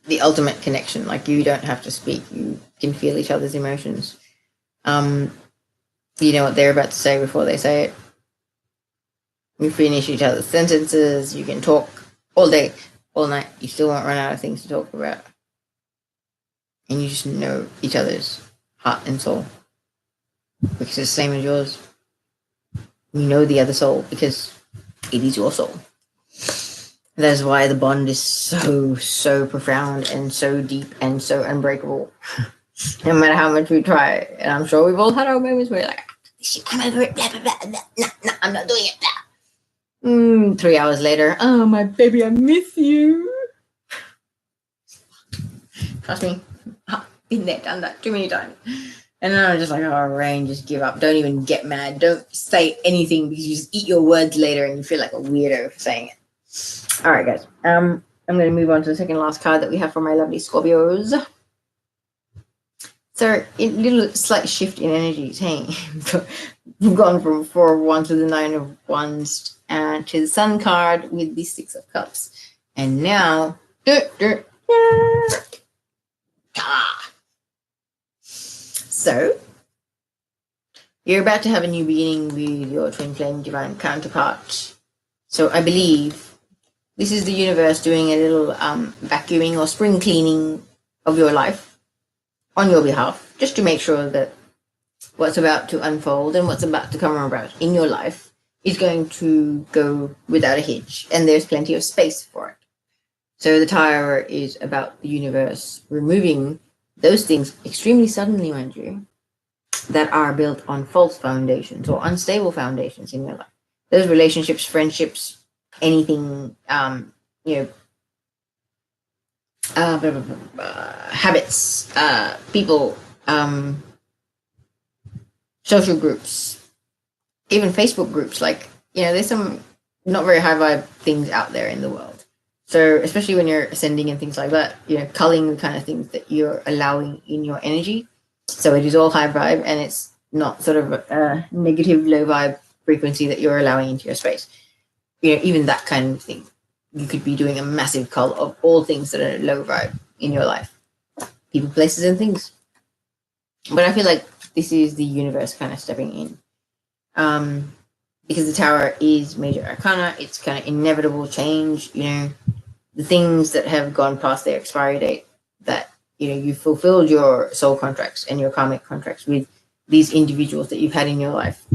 the ultimate connection. Like, you don't have to speak, you can feel each other's emotions. You know what they're about to say before they say it. You finish each other's sentences, you can talk all day, all night, you still won't run out of things to talk about. And you just know each other's heart and soul, because it's the same as yours. You know the other soul because it is your soul. That's why the bond is so, so profound and so deep and so unbreakable. No matter how much we try. And I'm sure we've all had our moments where you're like, I'm over it, blah, blah, blah, blah. No, I'm not doing it. Blah. 3 hours later, oh, my baby, I miss you. Trust me, I've been there, done that too many times. And then I'm just like, oh, Rain, just give up. Don't even get mad. Don't say anything, because you just eat your words later and you feel like a weirdo for saying it. All right, guys. I'm going to move on to the second last card that we have for my lovely Scorpios. So, a little slight shift in energies. Hey, we've gone from 4 of Wands to the 9 of Wands and to the Sun card with the 6 of Cups. And now, so you're about to have a new beginning with your twin flame divine counterpart. So I believe this is the universe doing a little vacuuming or spring cleaning of your life on your behalf, just to make sure that what's about to unfold and what's about to come about in your life is going to go without a hitch, and there's plenty of space for it. So the Tower is about the universe removing those things extremely suddenly, mind you, that are built on false foundations or unstable foundations in your life. Those relationships, friendships, anything, habits, people, social groups, even Facebook groups. Like, there's some not very high vibe things out there in the world. So especially when you're ascending and things like that, culling the kind of things that you're allowing in your energy. So it is all high vibe, and it's not sort of a negative low vibe frequency that you're allowing into your space. Even that kind of thing. You could be doing a massive cull of all things that are low vibe in your life. People, places, and things. But I feel like this is the universe kind of stepping in. Because the Tower is major arcana, it's kind of inevitable change, the things that have gone past their expiry date, that, you fulfilled your soul contracts and your karmic contracts with these individuals that you've had in your life.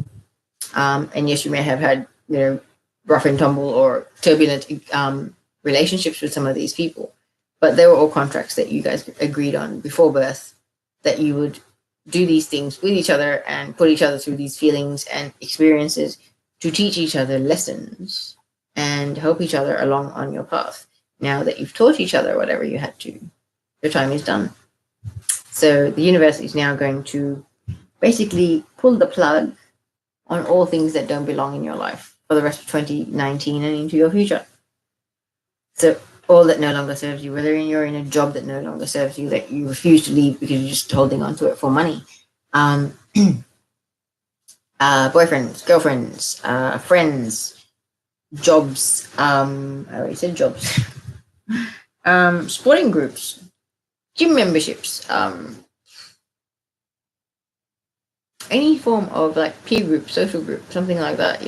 And yes, you may have had, rough and tumble or turbulent relationships with some of these people, but they were all contracts that you guys agreed on before birth, that you would do these things with each other and put each other through these feelings and experiences to teach each other lessons and help each other along on your path. Now that you've taught each other whatever you had to, your time is done. So the universe is now going to basically pull the plug on all things that don't belong in your life for the rest of 2019 and into your future. So all that no longer serves you, whether you're in a job that no longer serves you, that you refuse to leave because you're just holding on to it for money, boyfriends, girlfriends, friends, jobs, I already said jobs, sporting groups, gym memberships, any form of like peer group, social group, something like that,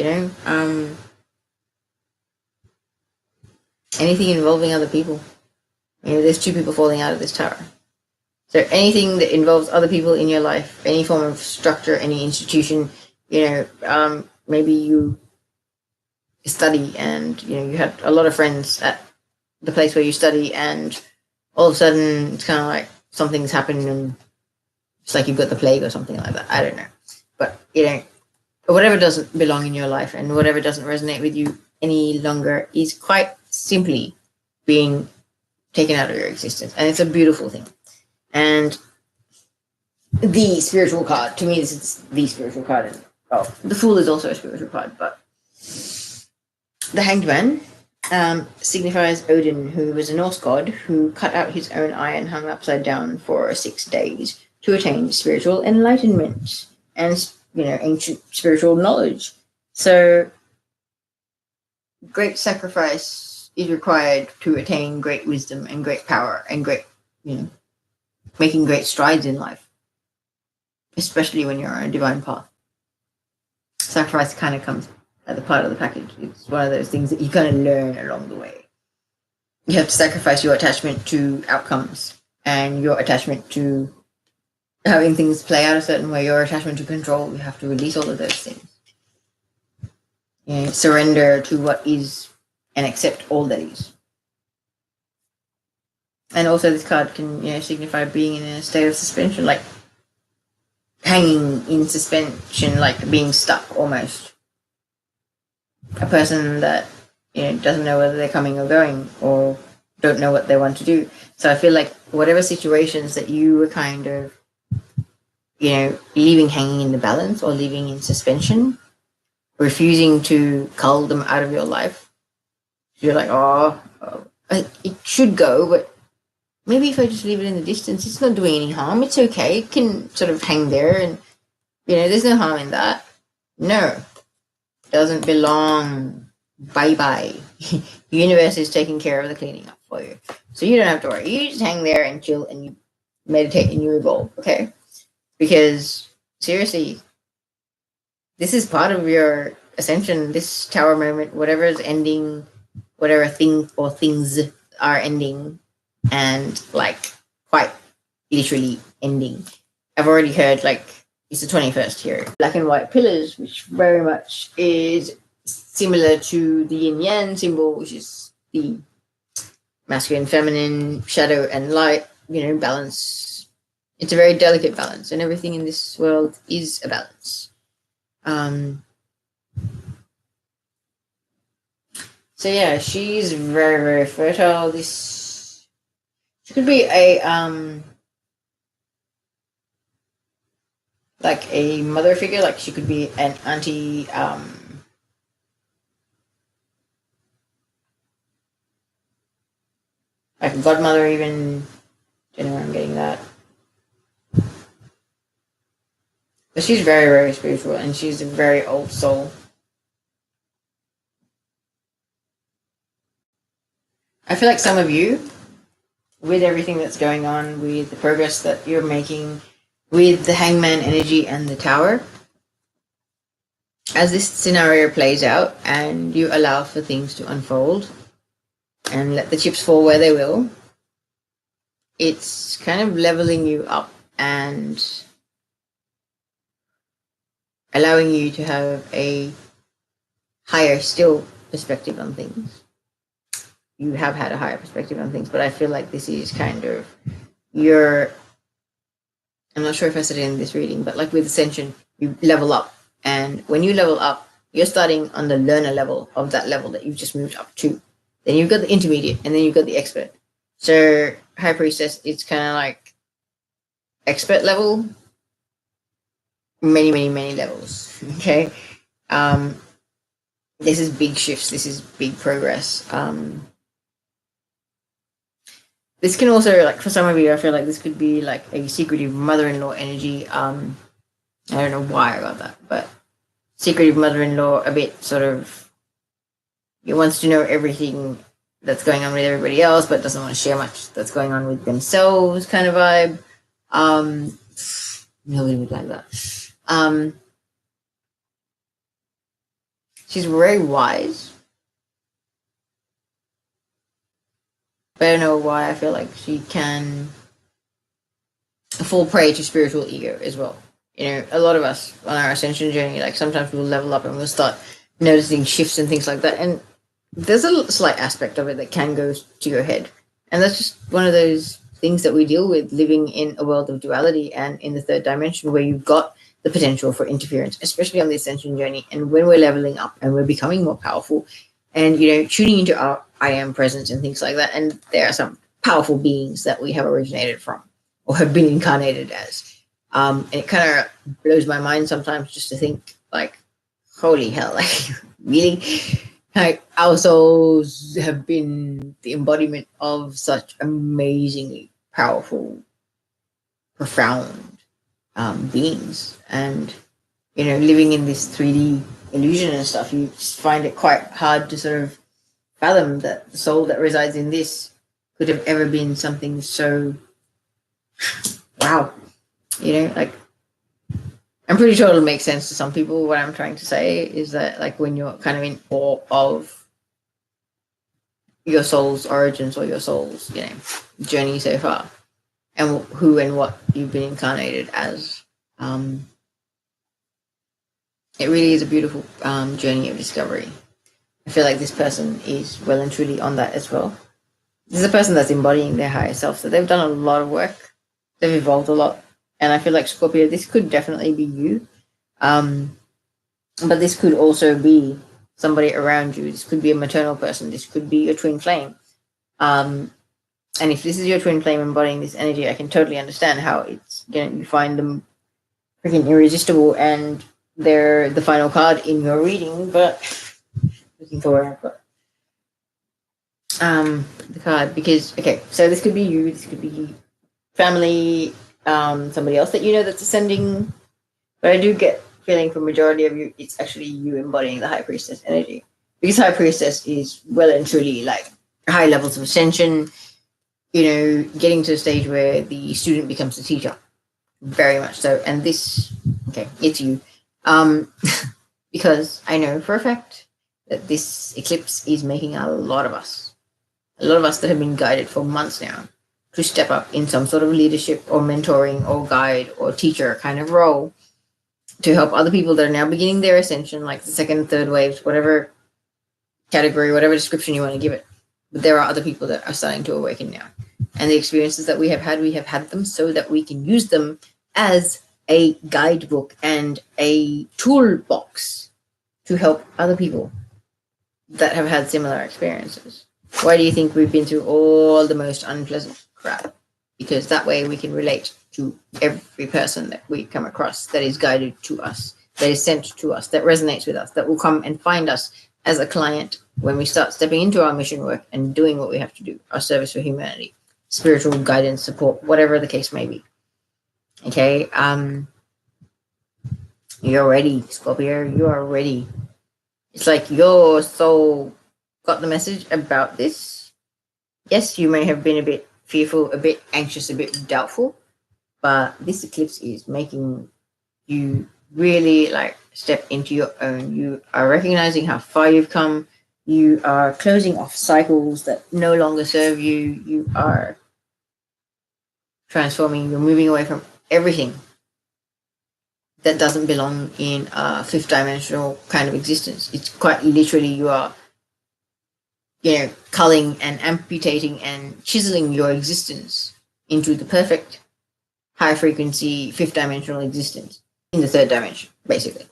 anything involving other people. There's two people falling out of this tower. So anything that involves other people in your life, any form of structure, any institution, maybe you study and, you had a lot of friends at the place where you study, and all of a sudden it's kind of like something's happened and it's like you've got the plague or something like that. I don't know. But, whatever doesn't belong in your life and whatever doesn't resonate with you any longer is quite simply being taken out of your existence. And it's a beautiful thing. And the spiritual card, to me, this is the spiritual card. And, the Fool is also a spiritual card, but the Hanged Man signifies Odin, who was a Norse god who cut out his own eye and hung upside down for 6 days to attain spiritual enlightenment and, ancient spiritual knowledge. So great sacrifice is required to attain great wisdom and great power and great, making great strides in life, especially when you're on a divine path. Sacrifice kind of comes at the part of the package. It's one of those things that you kind of learn along the way. You have to sacrifice your attachment to outcomes and your attachment to having things play out a certain way, your attachment to control. You have to release all of those things. Surrender to what is and accept all that is. And also this card can, signify being in a state of suspension, like hanging in suspension, like being stuck almost. A person that, doesn't know whether they're coming or going or don't know what they want to do. So I feel like whatever situations that you were kind of, leaving hanging in the balance or leaving in suspension, refusing to cull them out of your life. You're like, it should go, but maybe if I just leave it in the distance, it's not doing any harm. It's okay. It can sort of hang there and, there's no harm in that. No, doesn't belong. Bye-bye. The universe is taking care of the cleaning up for you. So you don't have to worry. You just hang there and chill and you meditate and you evolve, okay? Because, seriously, this is part of your ascension, this tower moment, whatever is ending, whatever thing or things are ending, and, quite literally ending. I've already heard, it's the 21st here. Black and white pillars, which very much is similar to the yin-yang symbol, which is the masculine, feminine, shadow, and light, balance. It's a very delicate balance, and everything in this world is a balance. So yeah, she's very, very fertile. She could be a a mother figure, she could be an auntie, like a godmother even. Don't know where I'm getting that. But she's very, very spiritual, and she's a very old soul. I feel like some of you, with everything that's going on, with the progress that you're making, with the hangman energy and the tower, as this scenario plays out and you allow for things to unfold and let the chips fall where they will, it's kind of leveling you up and allowing you to have a higher still perspective on things. You have had a higher perspective on things, but I feel like this is kind of your, I'm not sure if I said it in this reading, but like with Ascension, you level up. And when you level up, you're starting on the learner level of that level that you've just moved up to. Then you've got the intermediate, and then you've got the expert. So High Priestess, it's kind of like expert level, many, many, many levels. Okay. This is big shifts. This is big progress. This can also, like, for some of you, I feel like this could be like a secretive mother-in-law energy. I don't know why I got that, but secretive mother-in-law, a bit sort of, he wants to know everything that's going on with everybody else, but doesn't want to share much that's going on with themselves, kind of vibe. Nobody would like that. She's very wise, but I don't know why I feel like she can fall prey to spiritual ego as well. You know, a lot of us on our ascension journey, like sometimes we'll level up and we'll start noticing shifts and things like that. And there's a slight aspect of it that can go to your head. And that's just one of those things that we deal with living in a world of duality and in the third dimension where you've got the potential for interference, especially on the ascension journey. And when we're leveling up and we're becoming more powerful and, you know, tuning into our I am presence and things like that. And there are some powerful beings that we have originated from or have been incarnated as. And it kind of blows my mind sometimes just to think, like, holy hell, like, really? Like, our souls have been the embodiment of such amazingly powerful, profound beings. And, you know, living in this 3D illusion and stuff, you just find it quite hard to sort of fathom that the soul that resides in this could have ever been something so wow. You know, like, I'm pretty sure it'll make sense to some people. What I'm trying to say is that, like, when you're kind of in awe of your soul's origins or your soul's, you know, journey so far and who and what you've been incarnated as, it really is a beautiful journey of discovery. I feel like this person is well and truly on that as well. This is a person that's embodying their higher self. So they've done a lot of work. They've evolved a lot. And I feel like, Scorpio, this could definitely be you. But this could also be somebody around you. This could be a maternal person. This could be your twin flame. And if this is your twin flame embodying this energy, I can totally understand how it's, you know, you find them freaking irresistible and they're the final card in your reading. But looking for where I've got the card, because, okay, so this could be you. This could be family, somebody else that you know that's ascending, but I do get feeling for majority of you, it's actually you embodying the High Priestess energy, because High Priestess is well and truly like high levels of ascension, you know, getting to a stage where the student becomes the teacher, very much so. And this, okay, it's you, because I know for a fact that this eclipse is making a lot of us that have been guided for months now to step up in some sort of leadership or mentoring or guide or teacher kind of role to help other people that are now beginning their ascension, like the second, third waves, whatever category, whatever description you want to give it. But there are other people that are starting to awaken now. And the experiences that we have had them so that we can use them as a guidebook and a toolbox to help other people that have had similar experiences. Why do you think we've been through all the most unpleasant crap? Because that way we can relate to every person that we come across that is guided to us, that is sent to us, that resonates with us, that will come and find us as a client when we start stepping into our mission work and doing what we have to do, our service for humanity, spiritual guidance, support, whatever the case may be. Okay, you're ready, Scorpio, you are ready. It's like your soul got the message about this. Yes, you may have been a bit fearful, a bit anxious, a bit doubtful, but this eclipse is making you really like step into your own. You are recognizing how far you've come. You are closing off cycles that no longer serve you. You are transforming. You're moving away from everything that doesn't belong in a fifth dimensional kind of existence. It's quite literally you are, culling and amputating and chiseling your existence into the perfect high frequency fifth dimensional existence in the third dimension, basically.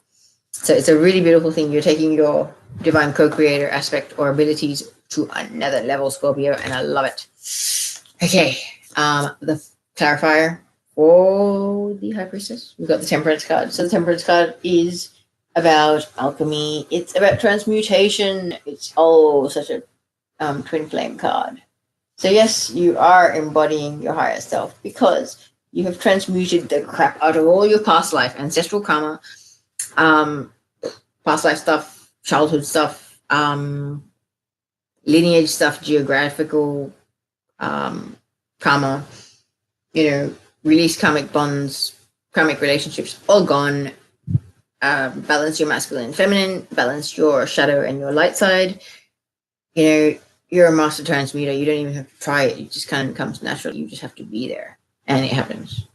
So it's a really beautiful thing. You're taking your divine co-creator aspect or abilities to another level, Scorpio, and I love it. Okay, the clarifier for the High Priestess, we've got the Temperance card. So the Temperance card is about alchemy. It's about transmutation. It's such a twin flame card. So yes, you are embodying your higher self because you have transmuted the crap out of all your past life, ancestral karma, past life stuff, childhood stuff, lineage stuff, geographical karma, release karmic bonds, karmic relationships, all gone. Balance your masculine and feminine, balance your shadow and your light side. You're a master transmuter. You don't even have to try it. It just kind of comes naturally. You just have to be there, and it happens.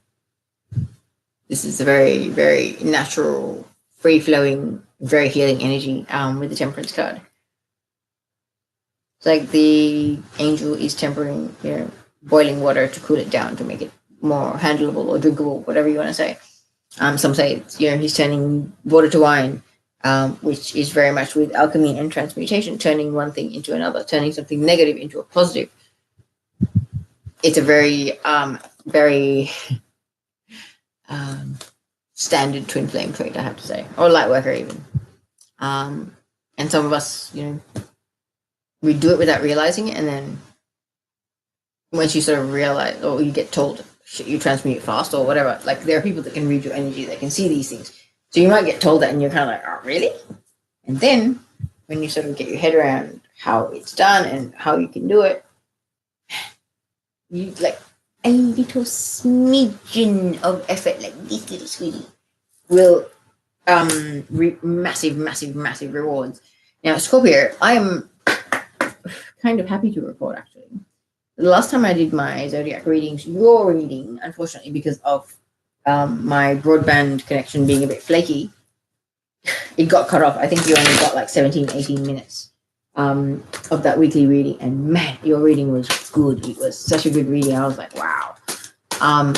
This is a very, very natural, free-flowing, very healing energy with the Temperance card. It's like the angel is tempering, boiling water to cool it down to make it more handleable or drinkable, whatever you want to say. Some say, he's turning water to wine, which is very much with alchemy and transmutation, turning one thing into another, turning something negative into a positive. It's a very, very standard twin flame trait, I have to say, or light worker even. And some of us, we do it without realizing it, and then once you sort of realize, or you get told, shit, you transmute fast or whatever, like there are people that can read your energy, that can see these things. So you might get told that and you're kind of like, oh, really? And then when you sort of get your head around how it's done and how you can do it, you like a little smidgen of effort, like this little sweetie, will massive, massive, massive rewards. Now, Scorpio, I am kind of happy to report, actually. The last time I did my zodiac readings, your reading, unfortunately, because of my broadband connection being a bit flaky, it got cut off. I think you only got like 17, 18 minutes of that weekly reading. And man, your reading was good. It was such a good reading. I was like, wow. And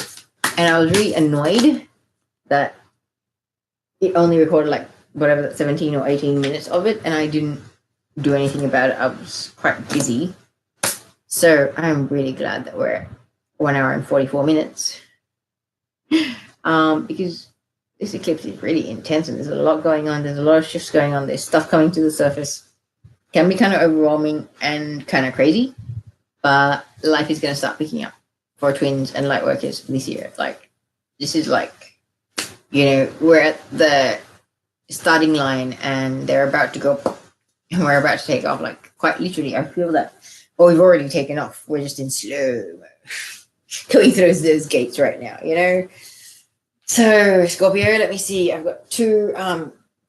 I was really annoyed that it only recorded like whatever, that 17 or 18 minutes of it. And I didn't do anything about it. I was quite busy. So I'm really glad that we're at 1 hour and 44 minutes. Because this eclipse is really intense and there's a lot going on. There's a lot of shifts going on. There's stuff coming to the surface. Can be kind of overwhelming and kind of crazy, but life is going to start picking up for twins and light workers this year. Like, this is like, we're at the starting line and they're about to go, and we're about to take off. Like, quite literally, I feel that, well, we've already taken off. We're just in slow going through those gates right now, So, Scorpio, let me see. I've got 2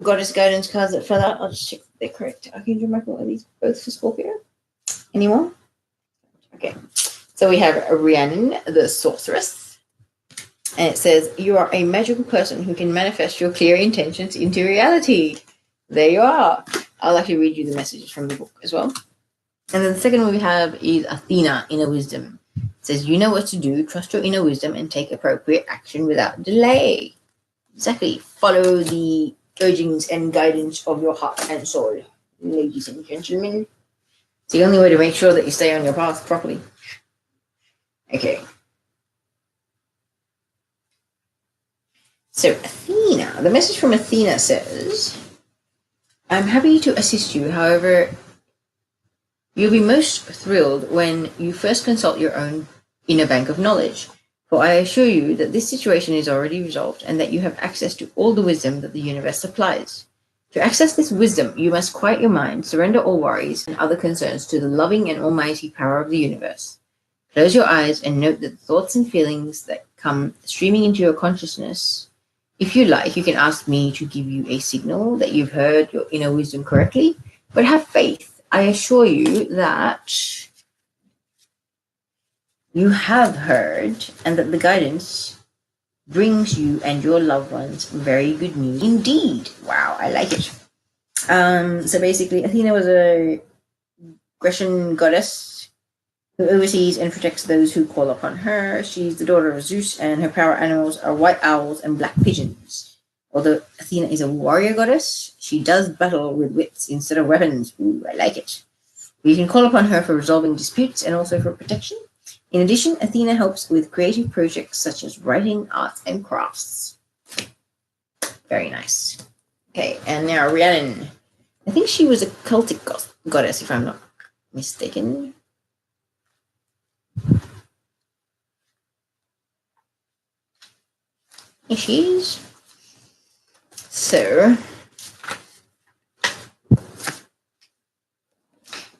Goddess Guidance cards that fell out. I'll just check if they're correct. Archangel Michel, are these both for Scorpio? Anyone? Okay. So we have Rhiannon, the Sorceress. And it says, you are a magical person who can manifest your clear intentions into reality. There you are. I'll actually read you the messages from the book as well. And then the second one we have is Athena, Inner Wisdom. It says, you know what to do, trust your inner wisdom and take appropriate action without delay. Exactly. Follow the urgings and guidance of your heart and soul, ladies and gentlemen. It's the only way to make sure that you stay on your path properly. Okay. So Athena, the message from Athena says, I'm happy to assist you. However, you'll be most thrilled when you first consult your own inner bank of knowledge. For I assure you that this situation is already resolved and that you have access to all the wisdom that the universe supplies. To access this wisdom, you must quiet your mind, surrender all worries and other concerns to the loving and almighty power of the universe. Close your eyes and note that the thoughts and feelings that come streaming into your consciousness. If you like, you can ask me to give you a signal that you've heard your inner wisdom correctly, but have faith. I assure you that you have heard and that the guidance brings you and your loved ones very good news indeed. Wow, I like it. So basically, Athena was a Grecian goddess who oversees and protects those who call upon her. She's the daughter of Zeus, and her power animals are white owls and black pigeons. Although Athena is a warrior goddess, she does battle with wits instead of weapons. Ooh, I like it. You can call upon her for resolving disputes and also for protection. In addition, Athena helps with creative projects such as writing, arts, and crafts. Very nice. Okay, and now Rhiannon. I think she was a Celtic goddess, if I'm not mistaken. Here she is. So,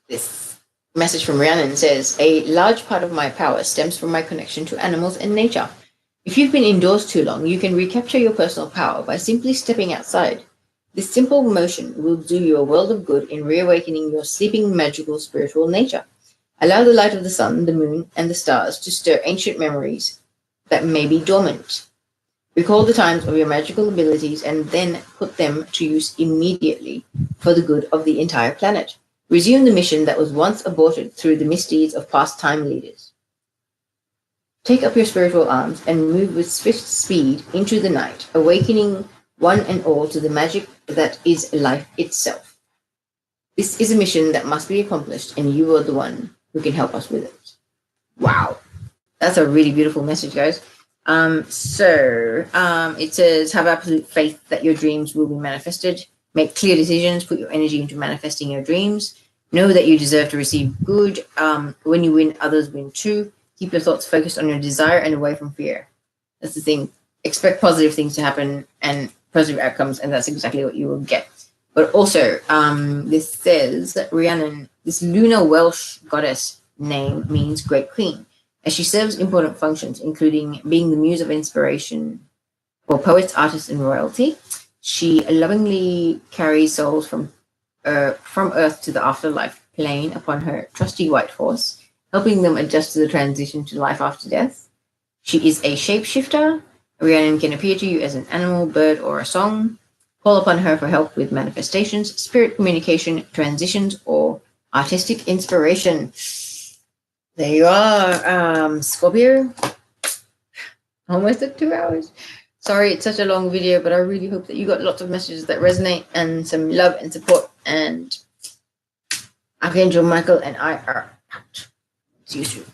this message from Rhiannon says, a large part of my power stems from my connection to animals and nature. If you've been indoors too long, you can recapture your personal power by simply stepping outside. This simple motion will do you a world of good in reawakening your sleeping, magical, spiritual nature. Allow the light of the sun, the moon, and the stars to stir ancient memories that may be dormant. Recall the times of your magical abilities and then put them to use immediately for the good of the entire planet. Resume the mission that was once aborted through the misdeeds of past time leaders. Take up your spiritual arms and move with swift speed into the night, awakening one and all to the magic that is life itself. This is a mission that must be accomplished, and you are the one who can help us with it. Wow. That's a really beautiful message, guys. It says, have absolute faith that your dreams will be manifested. Make clear decisions. Put your energy into manifesting your dreams. Know that you deserve to receive good. When you win, others win too. Keep your thoughts focused on your desire and away from fear. That's the thing. Expect positive things to happen and positive outcomes, and that's exactly what you will get. But also, this says that Rhiannon, this Lunar Welsh goddess name means great queen, as she serves important functions, including being the muse of inspiration for poets, artists, and royalty. She lovingly carries souls from Earth to the afterlife plane upon her trusty white horse, helping them adjust to the transition to life after death. She is a shapeshifter. Rhiannon can appear to you as an animal, bird, or a song. Call upon her for help with manifestations, spirit communication, transitions, or artistic inspiration. There you are, Scorpio. Almost at 2 hours. Sorry, it's such a long video, but I really hope that you got lots of messages that resonate and some love and support. And Archangel Michael and I are out. See you soon.